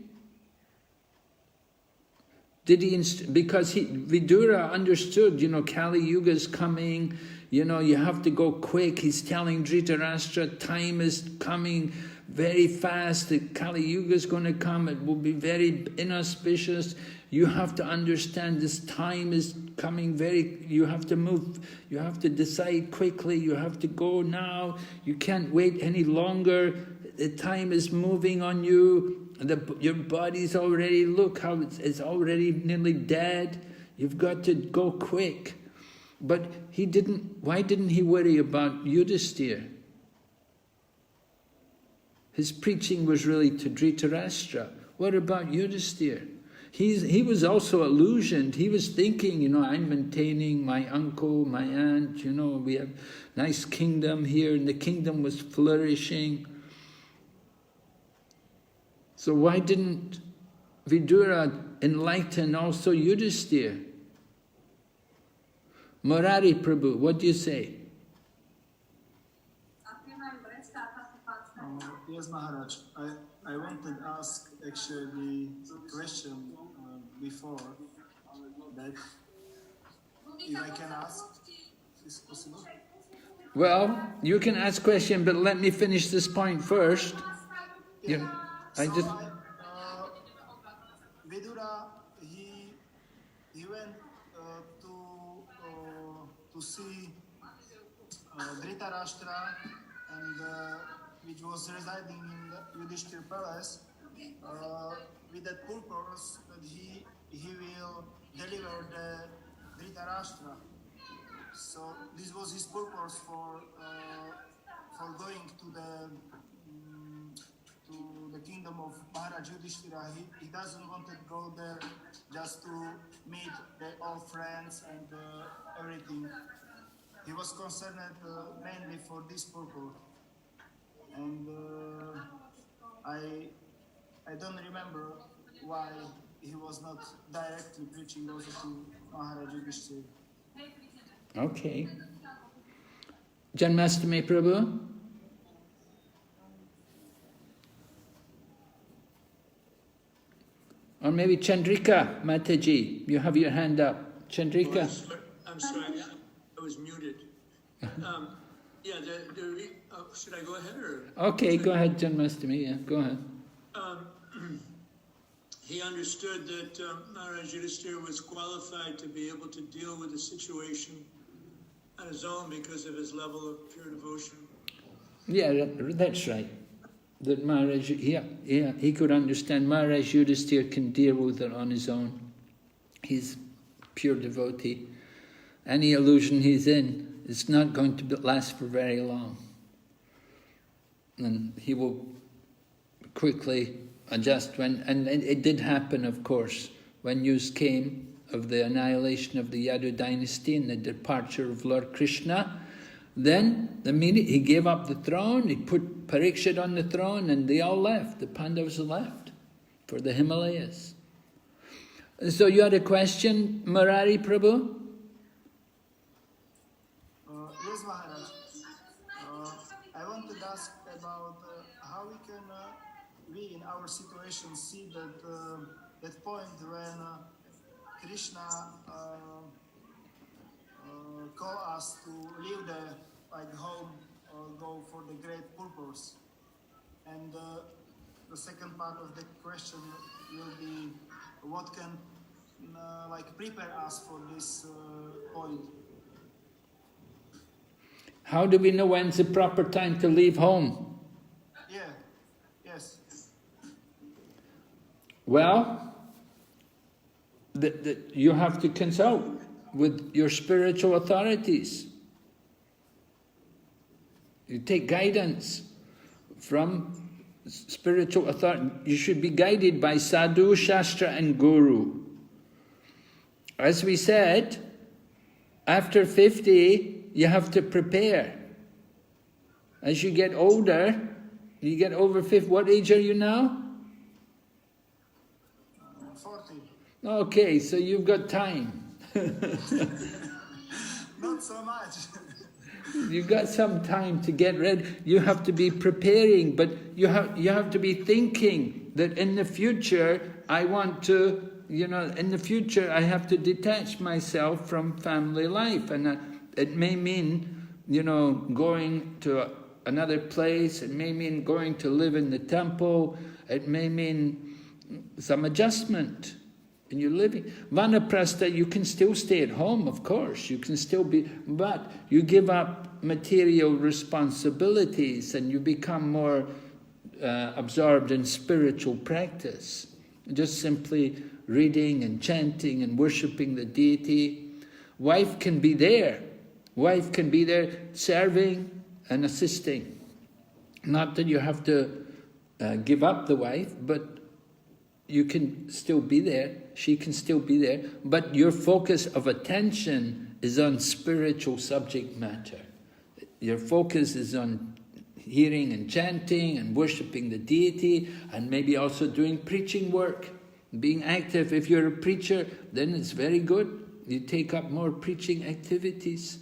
Because Vidura understood, Kali Yuga is coming, you have to go quick. He's telling Dritarastra, time is coming very fast, the Kali Yuga is going to come, it will be very inauspicious. You have to understand this time is coming you have to move, you have to decide quickly, you have to go now, you can't wait any longer, the time is moving on you, your body's already, look how it's already nearly dead, you've got to go quick. But why didn't he worry about Yudhisthira? His preaching was really to Dritarastra. What about Yudhisthira? He was also illusioned. He was thinking, I'm maintaining my uncle, my aunt, we have nice kingdom here, and the kingdom was flourishing. So why didn't Vidura enlighten also Yudhisthira? Murari Prabhu, what do you say? Yes, Maharaj. I wanted to ask actually the question before that. If I can ask, is it possible? Well, you can ask question, but let me finish this point first. Yeah. Vidura, he went to see Dritarastra, and which was residing in the Yudhishthira palace, with that purpose that he will deliver the Dritarastra. So this was his purpose for going to the kingdom of Maharaja Yudhishthira. He doesn't want to go there just to meet their old friends and everything. He was concerned mainly for this purpose. And I don't remember why he was not directly preaching also to Maharaja Yudhishthira. Okay. Janmastami Prabhu? Or maybe Chandrika Mataji, you have your hand up. Chandrika? I'm sorry, I was muted. Should I go ahead or? Okay, go ahead, Janmastami, yeah, go ahead. He understood that Maharaja Yudhishthira was qualified to be able to deal with the situation on his own because of his level of pure devotion. Yeah, that's right. That Maharaj, he could understand Maharaj Yudhishthira can deal with it on his own. He's pure devotee. Any illusion he's in, it's not going to last for very long. And he will quickly adjust and it did happen, of course, when news came of the annihilation of the Yadu dynasty and the departure of Lord Krishna. Then, the minute he gave up the throne, he put Parikshit on the throne, and they all left. The Pandavas left for the Himalayas. So you had a question, Murari Prabhu? Yes, Maharaj. I wanted to ask about how we can, we in our situation, see that point when Krishna call us to leave the home or go for the great purpose. And the second part of the question will be what can prepare us for this point. How do we know when's the proper time to leave home? Yeah, yes. Well, you have to consult with your spiritual authorities. You take guidance from spiritual authority. You should be guided by sadhu, shastra and guru. As we said, after 50, you have to prepare. As you get older, you get over 50. What age are you now? 40. Okay, so you've got time. Not so much. You've got some time to get ready. You have to be preparing, but you have to be thinking that in the future, I want to, in the future, I have to detach myself from family life. And it may mean, going to another place. It may mean going to live in the temple. It may mean some adjustment. And you're living. Vanaprastha, you can still stay at home, of course. You can still be, but you give up material responsibilities and you become more absorbed in spiritual practice. Just simply reading and chanting and worshipping the deity. Wife can be there. Wife can be there serving and assisting. Not that you have to give up the wife, but you can still be there, she can still be there, but your focus of attention is on spiritual subject matter. Your focus is on hearing and chanting and worshipping the deity, and maybe also doing preaching work, being active. If you're a preacher, then it's very good. You take up more preaching activities,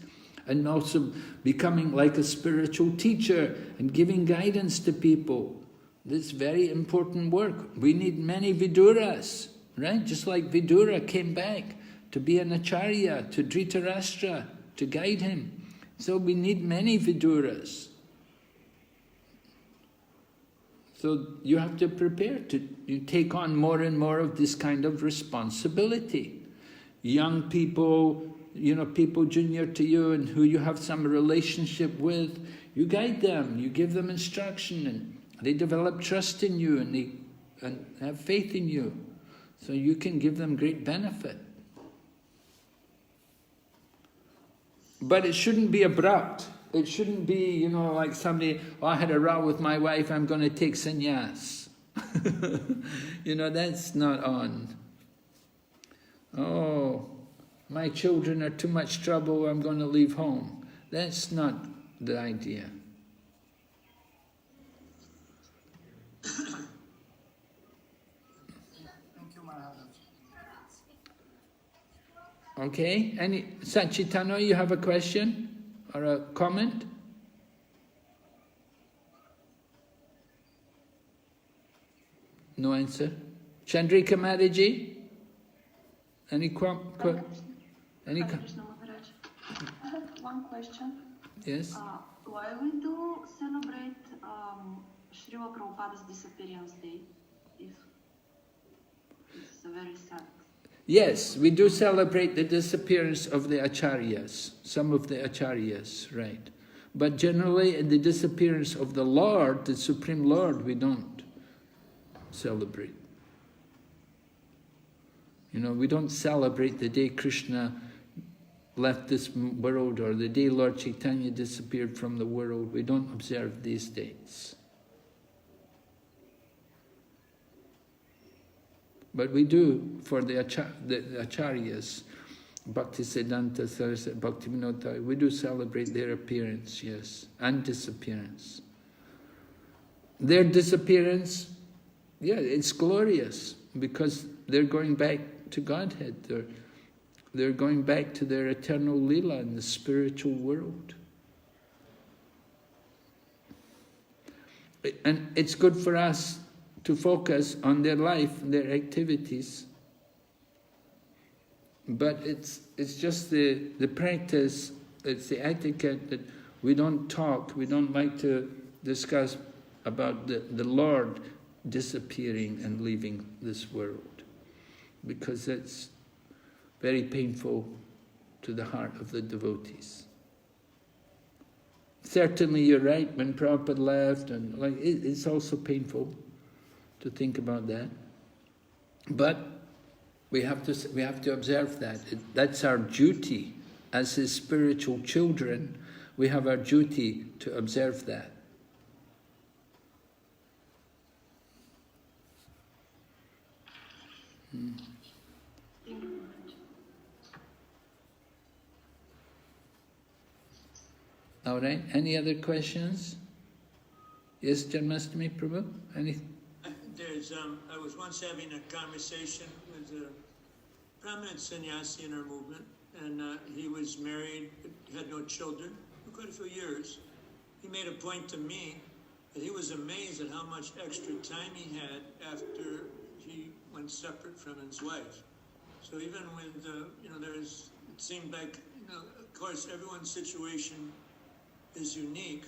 and also becoming like a spiritual teacher and giving guidance to people. This very important work. We need many Viduras, right? Just like Vidura came back to be an Acharya, to Dritarastra, to guide him. So we need many Viduras. So you have to prepare you take on more and more of this kind of responsibility. Young people, people junior to you and who you have some relationship with, you guide them, you give them instruction, and they develop trust in you and have faith in you. So you can give them great benefit. But it shouldn't be abrupt. It shouldn't be, like somebody, I had a row with my wife, I'm going to take sannyas. That's not on. Oh, my children are too much trouble, I'm going to leave home. That's not the idea. Okay, Sachitano, you have a question or a comment? No answer. Chandrika Maharaji? Any Krishna Maharaj. I have one question. Yes? Why we do celebrate Srila Prabhupada's disappearance day if it's very sad? Yes, we do celebrate the disappearance of the acharyas, some of the acharyas, right. But generally, the disappearance of the Lord, the Supreme Lord, we don't celebrate. We don't celebrate the day Krishna left this world or the day Lord Chaitanya disappeared from the world. We don't observe these dates. But we do for the acharyas, Bhaktisiddhanta Saraswati, Bhaktivinoda, we do celebrate their appearance, yes, and disappearance. Their disappearance, yeah, it's glorious because they're going back to Godhead. They're going back to their eternal Leela in the spiritual world. And it's good for us to focus on their life, their activities. But it's just the practice, it's the etiquette that we don't talk, we don't like to discuss about the Lord disappearing and leaving this world. Because it's very painful to the heart of the devotees. Certainly you're right, when Prabhupada left, and it's also painful to think about that. But we have to observe that. That's our duty. As his spiritual children, we have our duty to observe that. All right, any other questions? Yes, Janmastami Prabhu? I was once having a conversation with a prominent sannyasi in our movement, and he was married, but had no children for quite a few years. He made a point to me that he was amazed at how much extra time he had after he went separate from his wife. So even with, it seemed like, of course, everyone's situation is unique,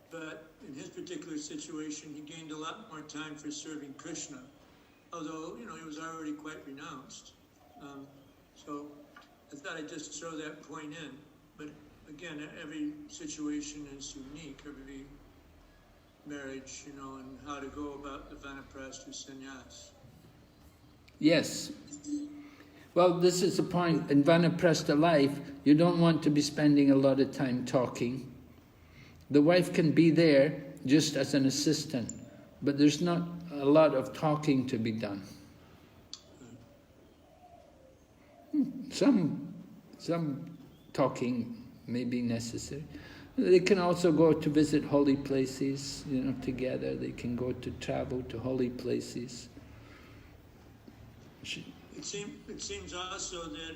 but in his particular situation, he gained a lot more time for serving Krishna. although, you know, he was already quite renounced. So I thought I'd just throw that point in. But again, every situation is unique, every marriage, you know, and how to go about the vanaprastha sannyas. Yes. Well, this is the point. In vanaprastha life, you don't want to be spending a lot of time talking. The wife can be there just as an assistant, but there's not a lot of talking to be done. Some talking may be necessary. They can also go to visit holy places, you know, together. They can go to travel to holy places. It seems also that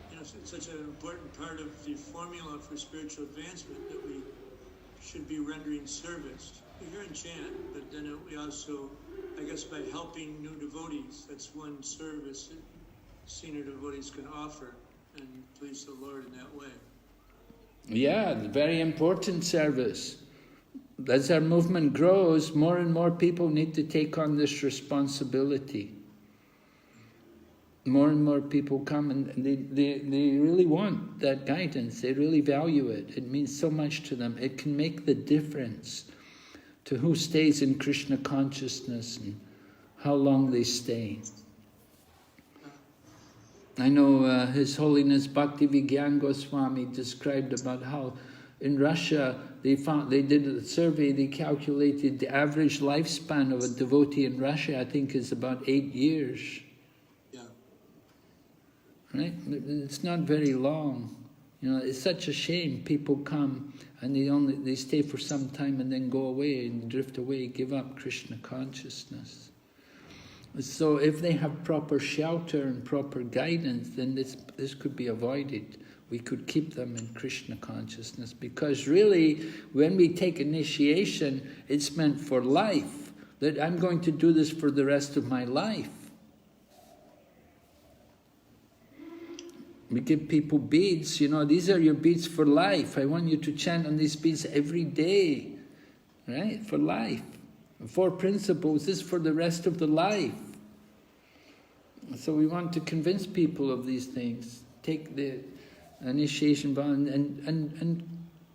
you know, it's such an important part of the formula for spiritual advancement that we should be rendering service. We hear and chant, but then we also, I guess, by helping new devotees, that's one service that senior devotees can offer and please the Lord in that way. Yeah, very important service. As our movement grows, more and more people need to take on this responsibility. More and more people come and they really want that guidance. They really value it. It means so much to them. It can make the difference to who stays in Krishna consciousness and how long they stay. I know His Holiness Bhakti Vigyan Goswami described about how in Russia they did a survey, they calculated the average lifespan of a devotee in Russia, I think, is about 8 years. Right? It's not very long. You know, it's such a shame. People come and they stay for some time and then go away and drift away, give up Krishna consciousness. So if they have proper shelter and proper guidance, then this could be avoided. We could keep them in Krishna consciousness, because really, when we take initiation, it's meant for life. That I'm going to do this for the rest of my life. We give people beads, you know, these are your beads for life. I want you to chant on these beads every day, right? For life. 4 principles, this is for the rest of the life. So we want to convince people of these things. Take the initiation bond, and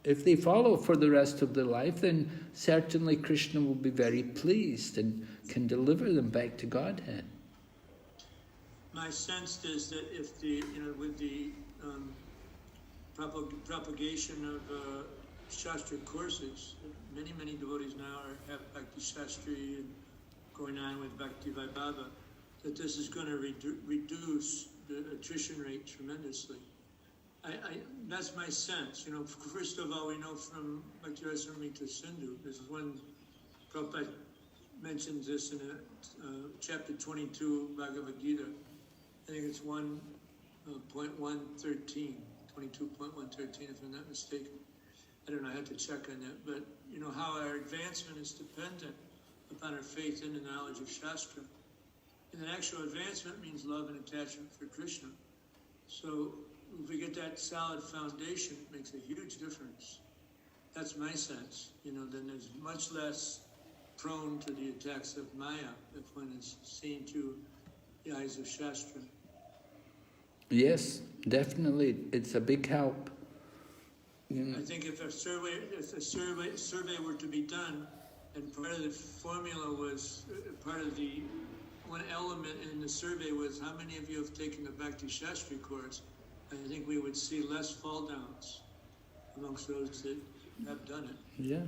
if they follow for the rest of their life, then certainly Krishna will be very pleased and can deliver them back to Godhead. My sense is that if the, you know, with the propagation of Shastra courses, many devotees now have Bhakti Shastri and going on with Bhakti Vaibhava, that this is going to reduce the attrition rate tremendously. That's my sense. You know, first of all, we know from Bhakti Astronomy to Sindhu, this is when Prabhupada mentions this in chapter 22 Bhagavad Gita. I think it's 1.113, 22.113 if I'm not mistaken. I don't know, I have to check on that. But you know how our advancement is dependent upon our faith in the knowledge of Shastra. And the actual advancement means love and attachment for Krishna. So if we get that solid foundation, it makes a huge difference. That's my sense. You know, then there's much less prone to the attacks of Maya if one is seen through the eyes of Shastra. Yes, definitely. It's a big help. You know. I think if a survey were to be done, and part of the formula was, part of the one element in the survey was how many of you have taken the Bhakti Shastri course, I think we would see less fall downs amongst those that have done it. Yeah.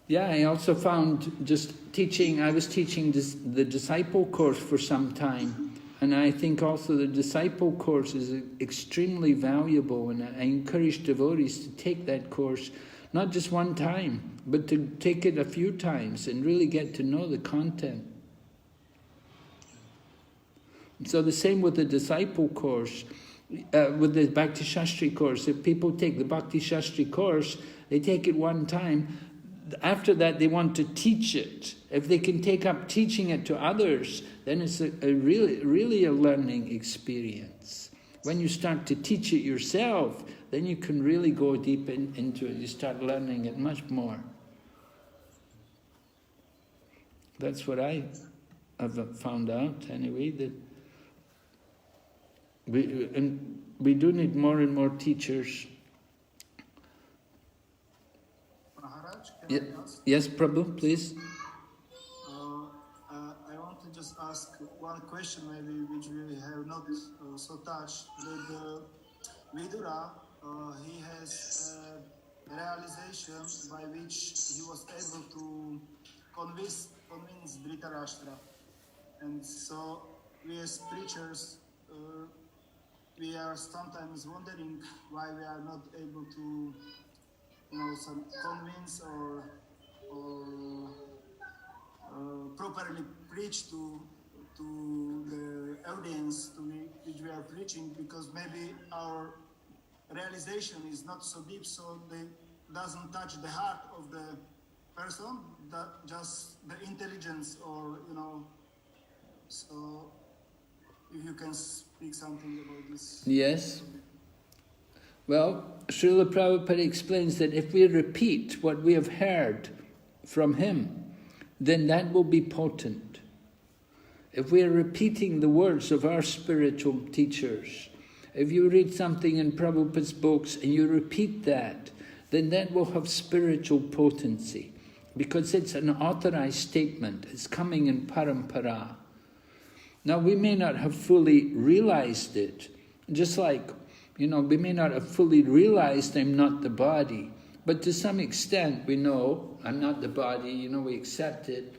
Yeah, I also found just teaching, I was teaching the disciple course for some time, and I think also the disciple course is extremely valuable, and I encourage devotees to take that course, not just one time, but to take it a few times and really get to know the content. So the same with the disciple course, with the Bhakti Shastri course. If people take the Bhakti Shastri course, they take it one time. After that, they want to teach it. If they can take up teaching it to others, then it's a really a learning experience. When you start to teach it yourself, then you can really go deep into it. You start learning it much more. That's what I I've found out anyway that we do need more and more teachers. Maharaj, can I ask? Yes, Prabhu, please. I want to just ask one question, maybe which we have not so touched. That Vidura, he has a realization by which he was able to convince Dritarastra, and so we as preachers, we are sometimes wondering why we are not able to, convince or properly preach to the audience to which we are preaching, because maybe our realization is not so deep, so they doesn't touch the heart of the person, that just the intelligence, or so if you can speak something about this. Yes. Well, Srila Prabhupada explains that if we repeat what we have heard from him, then that will be potent. If we are repeating the words of our spiritual teachers, if you read something in Prabhupada's books and you repeat that, then that will have spiritual potency, because it's an authorized statement. It's coming in parampara. Now, we may not have fully realized it, just like, we may not have fully realized I'm not the body, but to some extent we know I'm not the body, we accept it.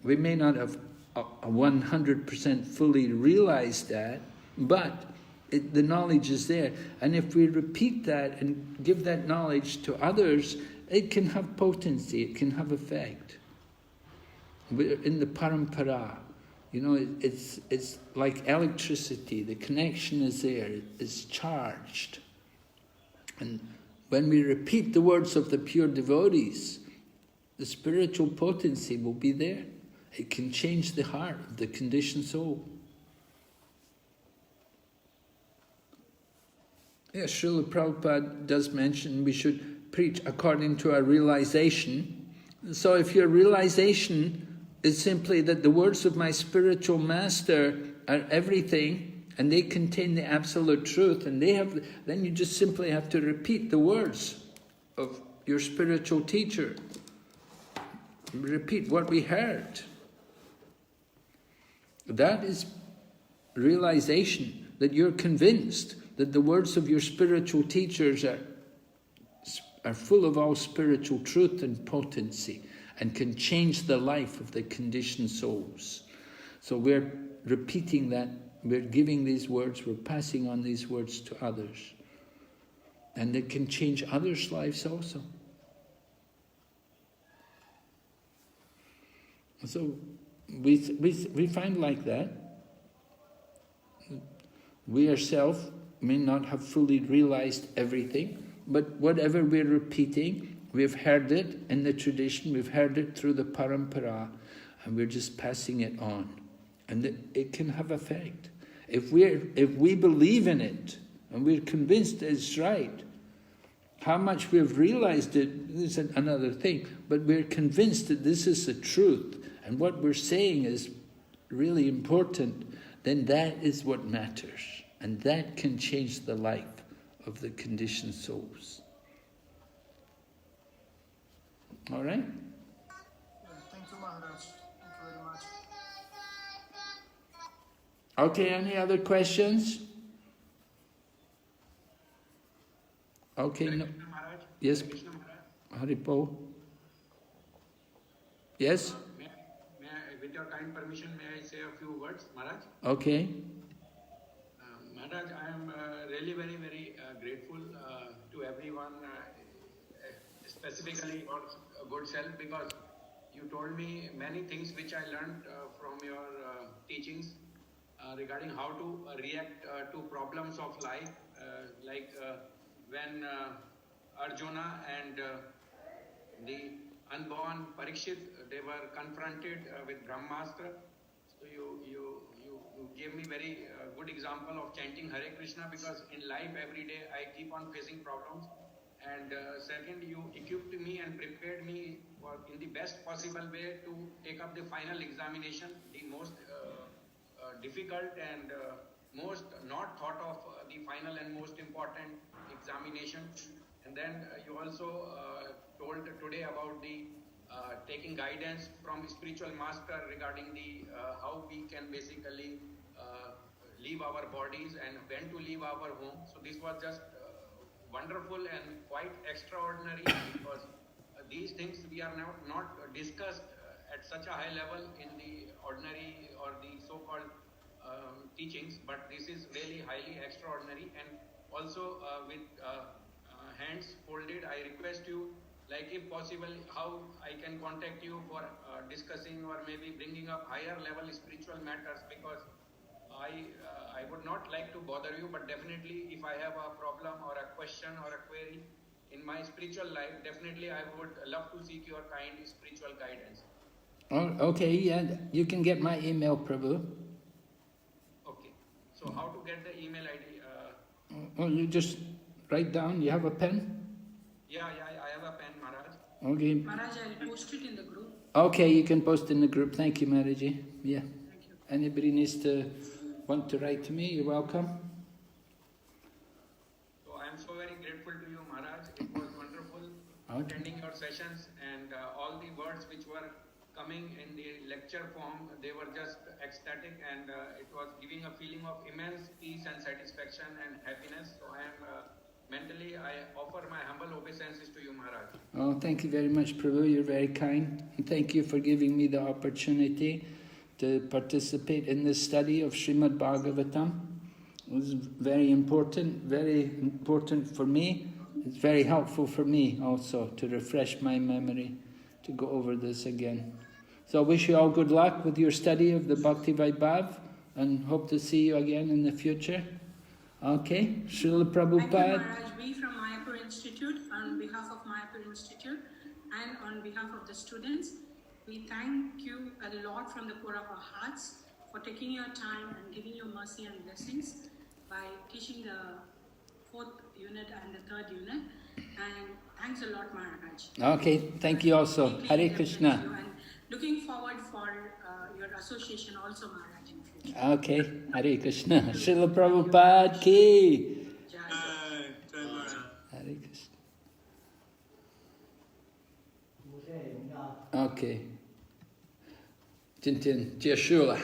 We may not have 100% fully realized that, but the knowledge is there. And if we repeat that and give that knowledge to others, it can have potency, it can have effect. In the parampara, it's like electricity, the connection is there, it's charged. And when we repeat the words of the pure devotees, the spiritual potency will be there. It can change the heart of the conditioned soul. Yes, Srila Prabhupada does mention we should preach according to our realization. So if your realization is simply that the words of my spiritual master are everything, and they contain the absolute truth, and then you just simply have to repeat the words of your spiritual teacher. Repeat what we heard. That is realization, that you're convinced that the words of your spiritual teachers are full of all spiritual truth and potency, and can change the life of the conditioned souls. So we're repeating that, we're giving these words, we're passing on these words to others. And it can change others' lives also. So we find like that. We ourselves may not have fully realized everything, but whatever we're repeating, we've heard it in the tradition, we've heard it through the parampara, and we're just passing it on. And it can have effect. If we believe in it, and we're convinced it's right, how much we've realized it is another thing, but we're convinced that this is the truth, and what we're saying is really important, then that is what matters. And that can change the life of the conditioned souls. All right? Thank you, Maharaj. Thank you very much. Okay, any other questions? Okay, no. Yes, Haripo. Yes? With your kind permission, may I say a few words, Maharaj? Okay. Maharaj, I am really very, very grateful to everyone, specifically your good self, because you told me many things which I learned from your teachings regarding how to react to problems of life, like when Arjuna and the unborn Parikshit, they were confronted with Brahmastra. So you gave me very good example of chanting Hare Krishna, because in life every day I keep on facing problems, and second, you equipped me and prepared me in the best possible way to take up the final examination, the most difficult and most not thought of the final and most important examination. And then you also told today about the taking guidance from spiritual master regarding the how we can basically leave our bodies and when to leave our home. So this was just wonderful and quite extraordinary because these things we are not discussed at such a high level in the ordinary or the so-called teachings, but this is really highly extraordinary. And also with hands folded, I request you, like if possible, how I can contact you for discussing or maybe bringing up higher level spiritual matters, because I would not like to bother you, but definitely if I have a problem or a question or a query in my spiritual life, definitely I would love to seek your kind spiritual guidance. Oh, okay, yeah, you can get my email, Prabhu. Okay, so how to get the email ID? Well, you just write down, you have a pen? Yeah, I have a pen, Maharaj. Okay. Maharaj, I'll post it in the group. Okay, you can post in the group. Thank you, Maharaji. Yeah. Thank you. Anybody needs to want to write to me, you're welcome. So I am so very grateful to you, Maharaj. It was wonderful attending your sessions, and all the words which were coming in the lecture form, they were just ecstatic, and it was giving a feeling of immense peace and satisfaction and happiness. So I am mentally, I offer my humble obeisances to you, Maharaj. Oh, thank you very much, Prabhu. You're very kind. And thank you for giving me the opportunity to participate in this study of Srimad Bhagavatam. It was very important for me. It's very helpful for me also to refresh my memory, to go over this again. So I wish you all good luck with your study of the Bhakti Vaibhava and hope to see you again in the future. Okay, Srila Prabhupada. Thank you, Maharaj. We from Mayapur Institute, on behalf of Mayapur Institute and on behalf of the students, we thank you a lot from the core of our hearts for taking your time and giving your mercy and blessings by teaching the 4th unit and the 3rd unit. And thanks a lot, Maharaj. Okay, thank you also. Hare Krishna. And looking forward for your association also, Maharaj, in future. Okay, Hare Krishna. Srila Prabhupada ki. Jai. Jai Maharaj. Hare Krishna. Okay. Tintin, Jeshua.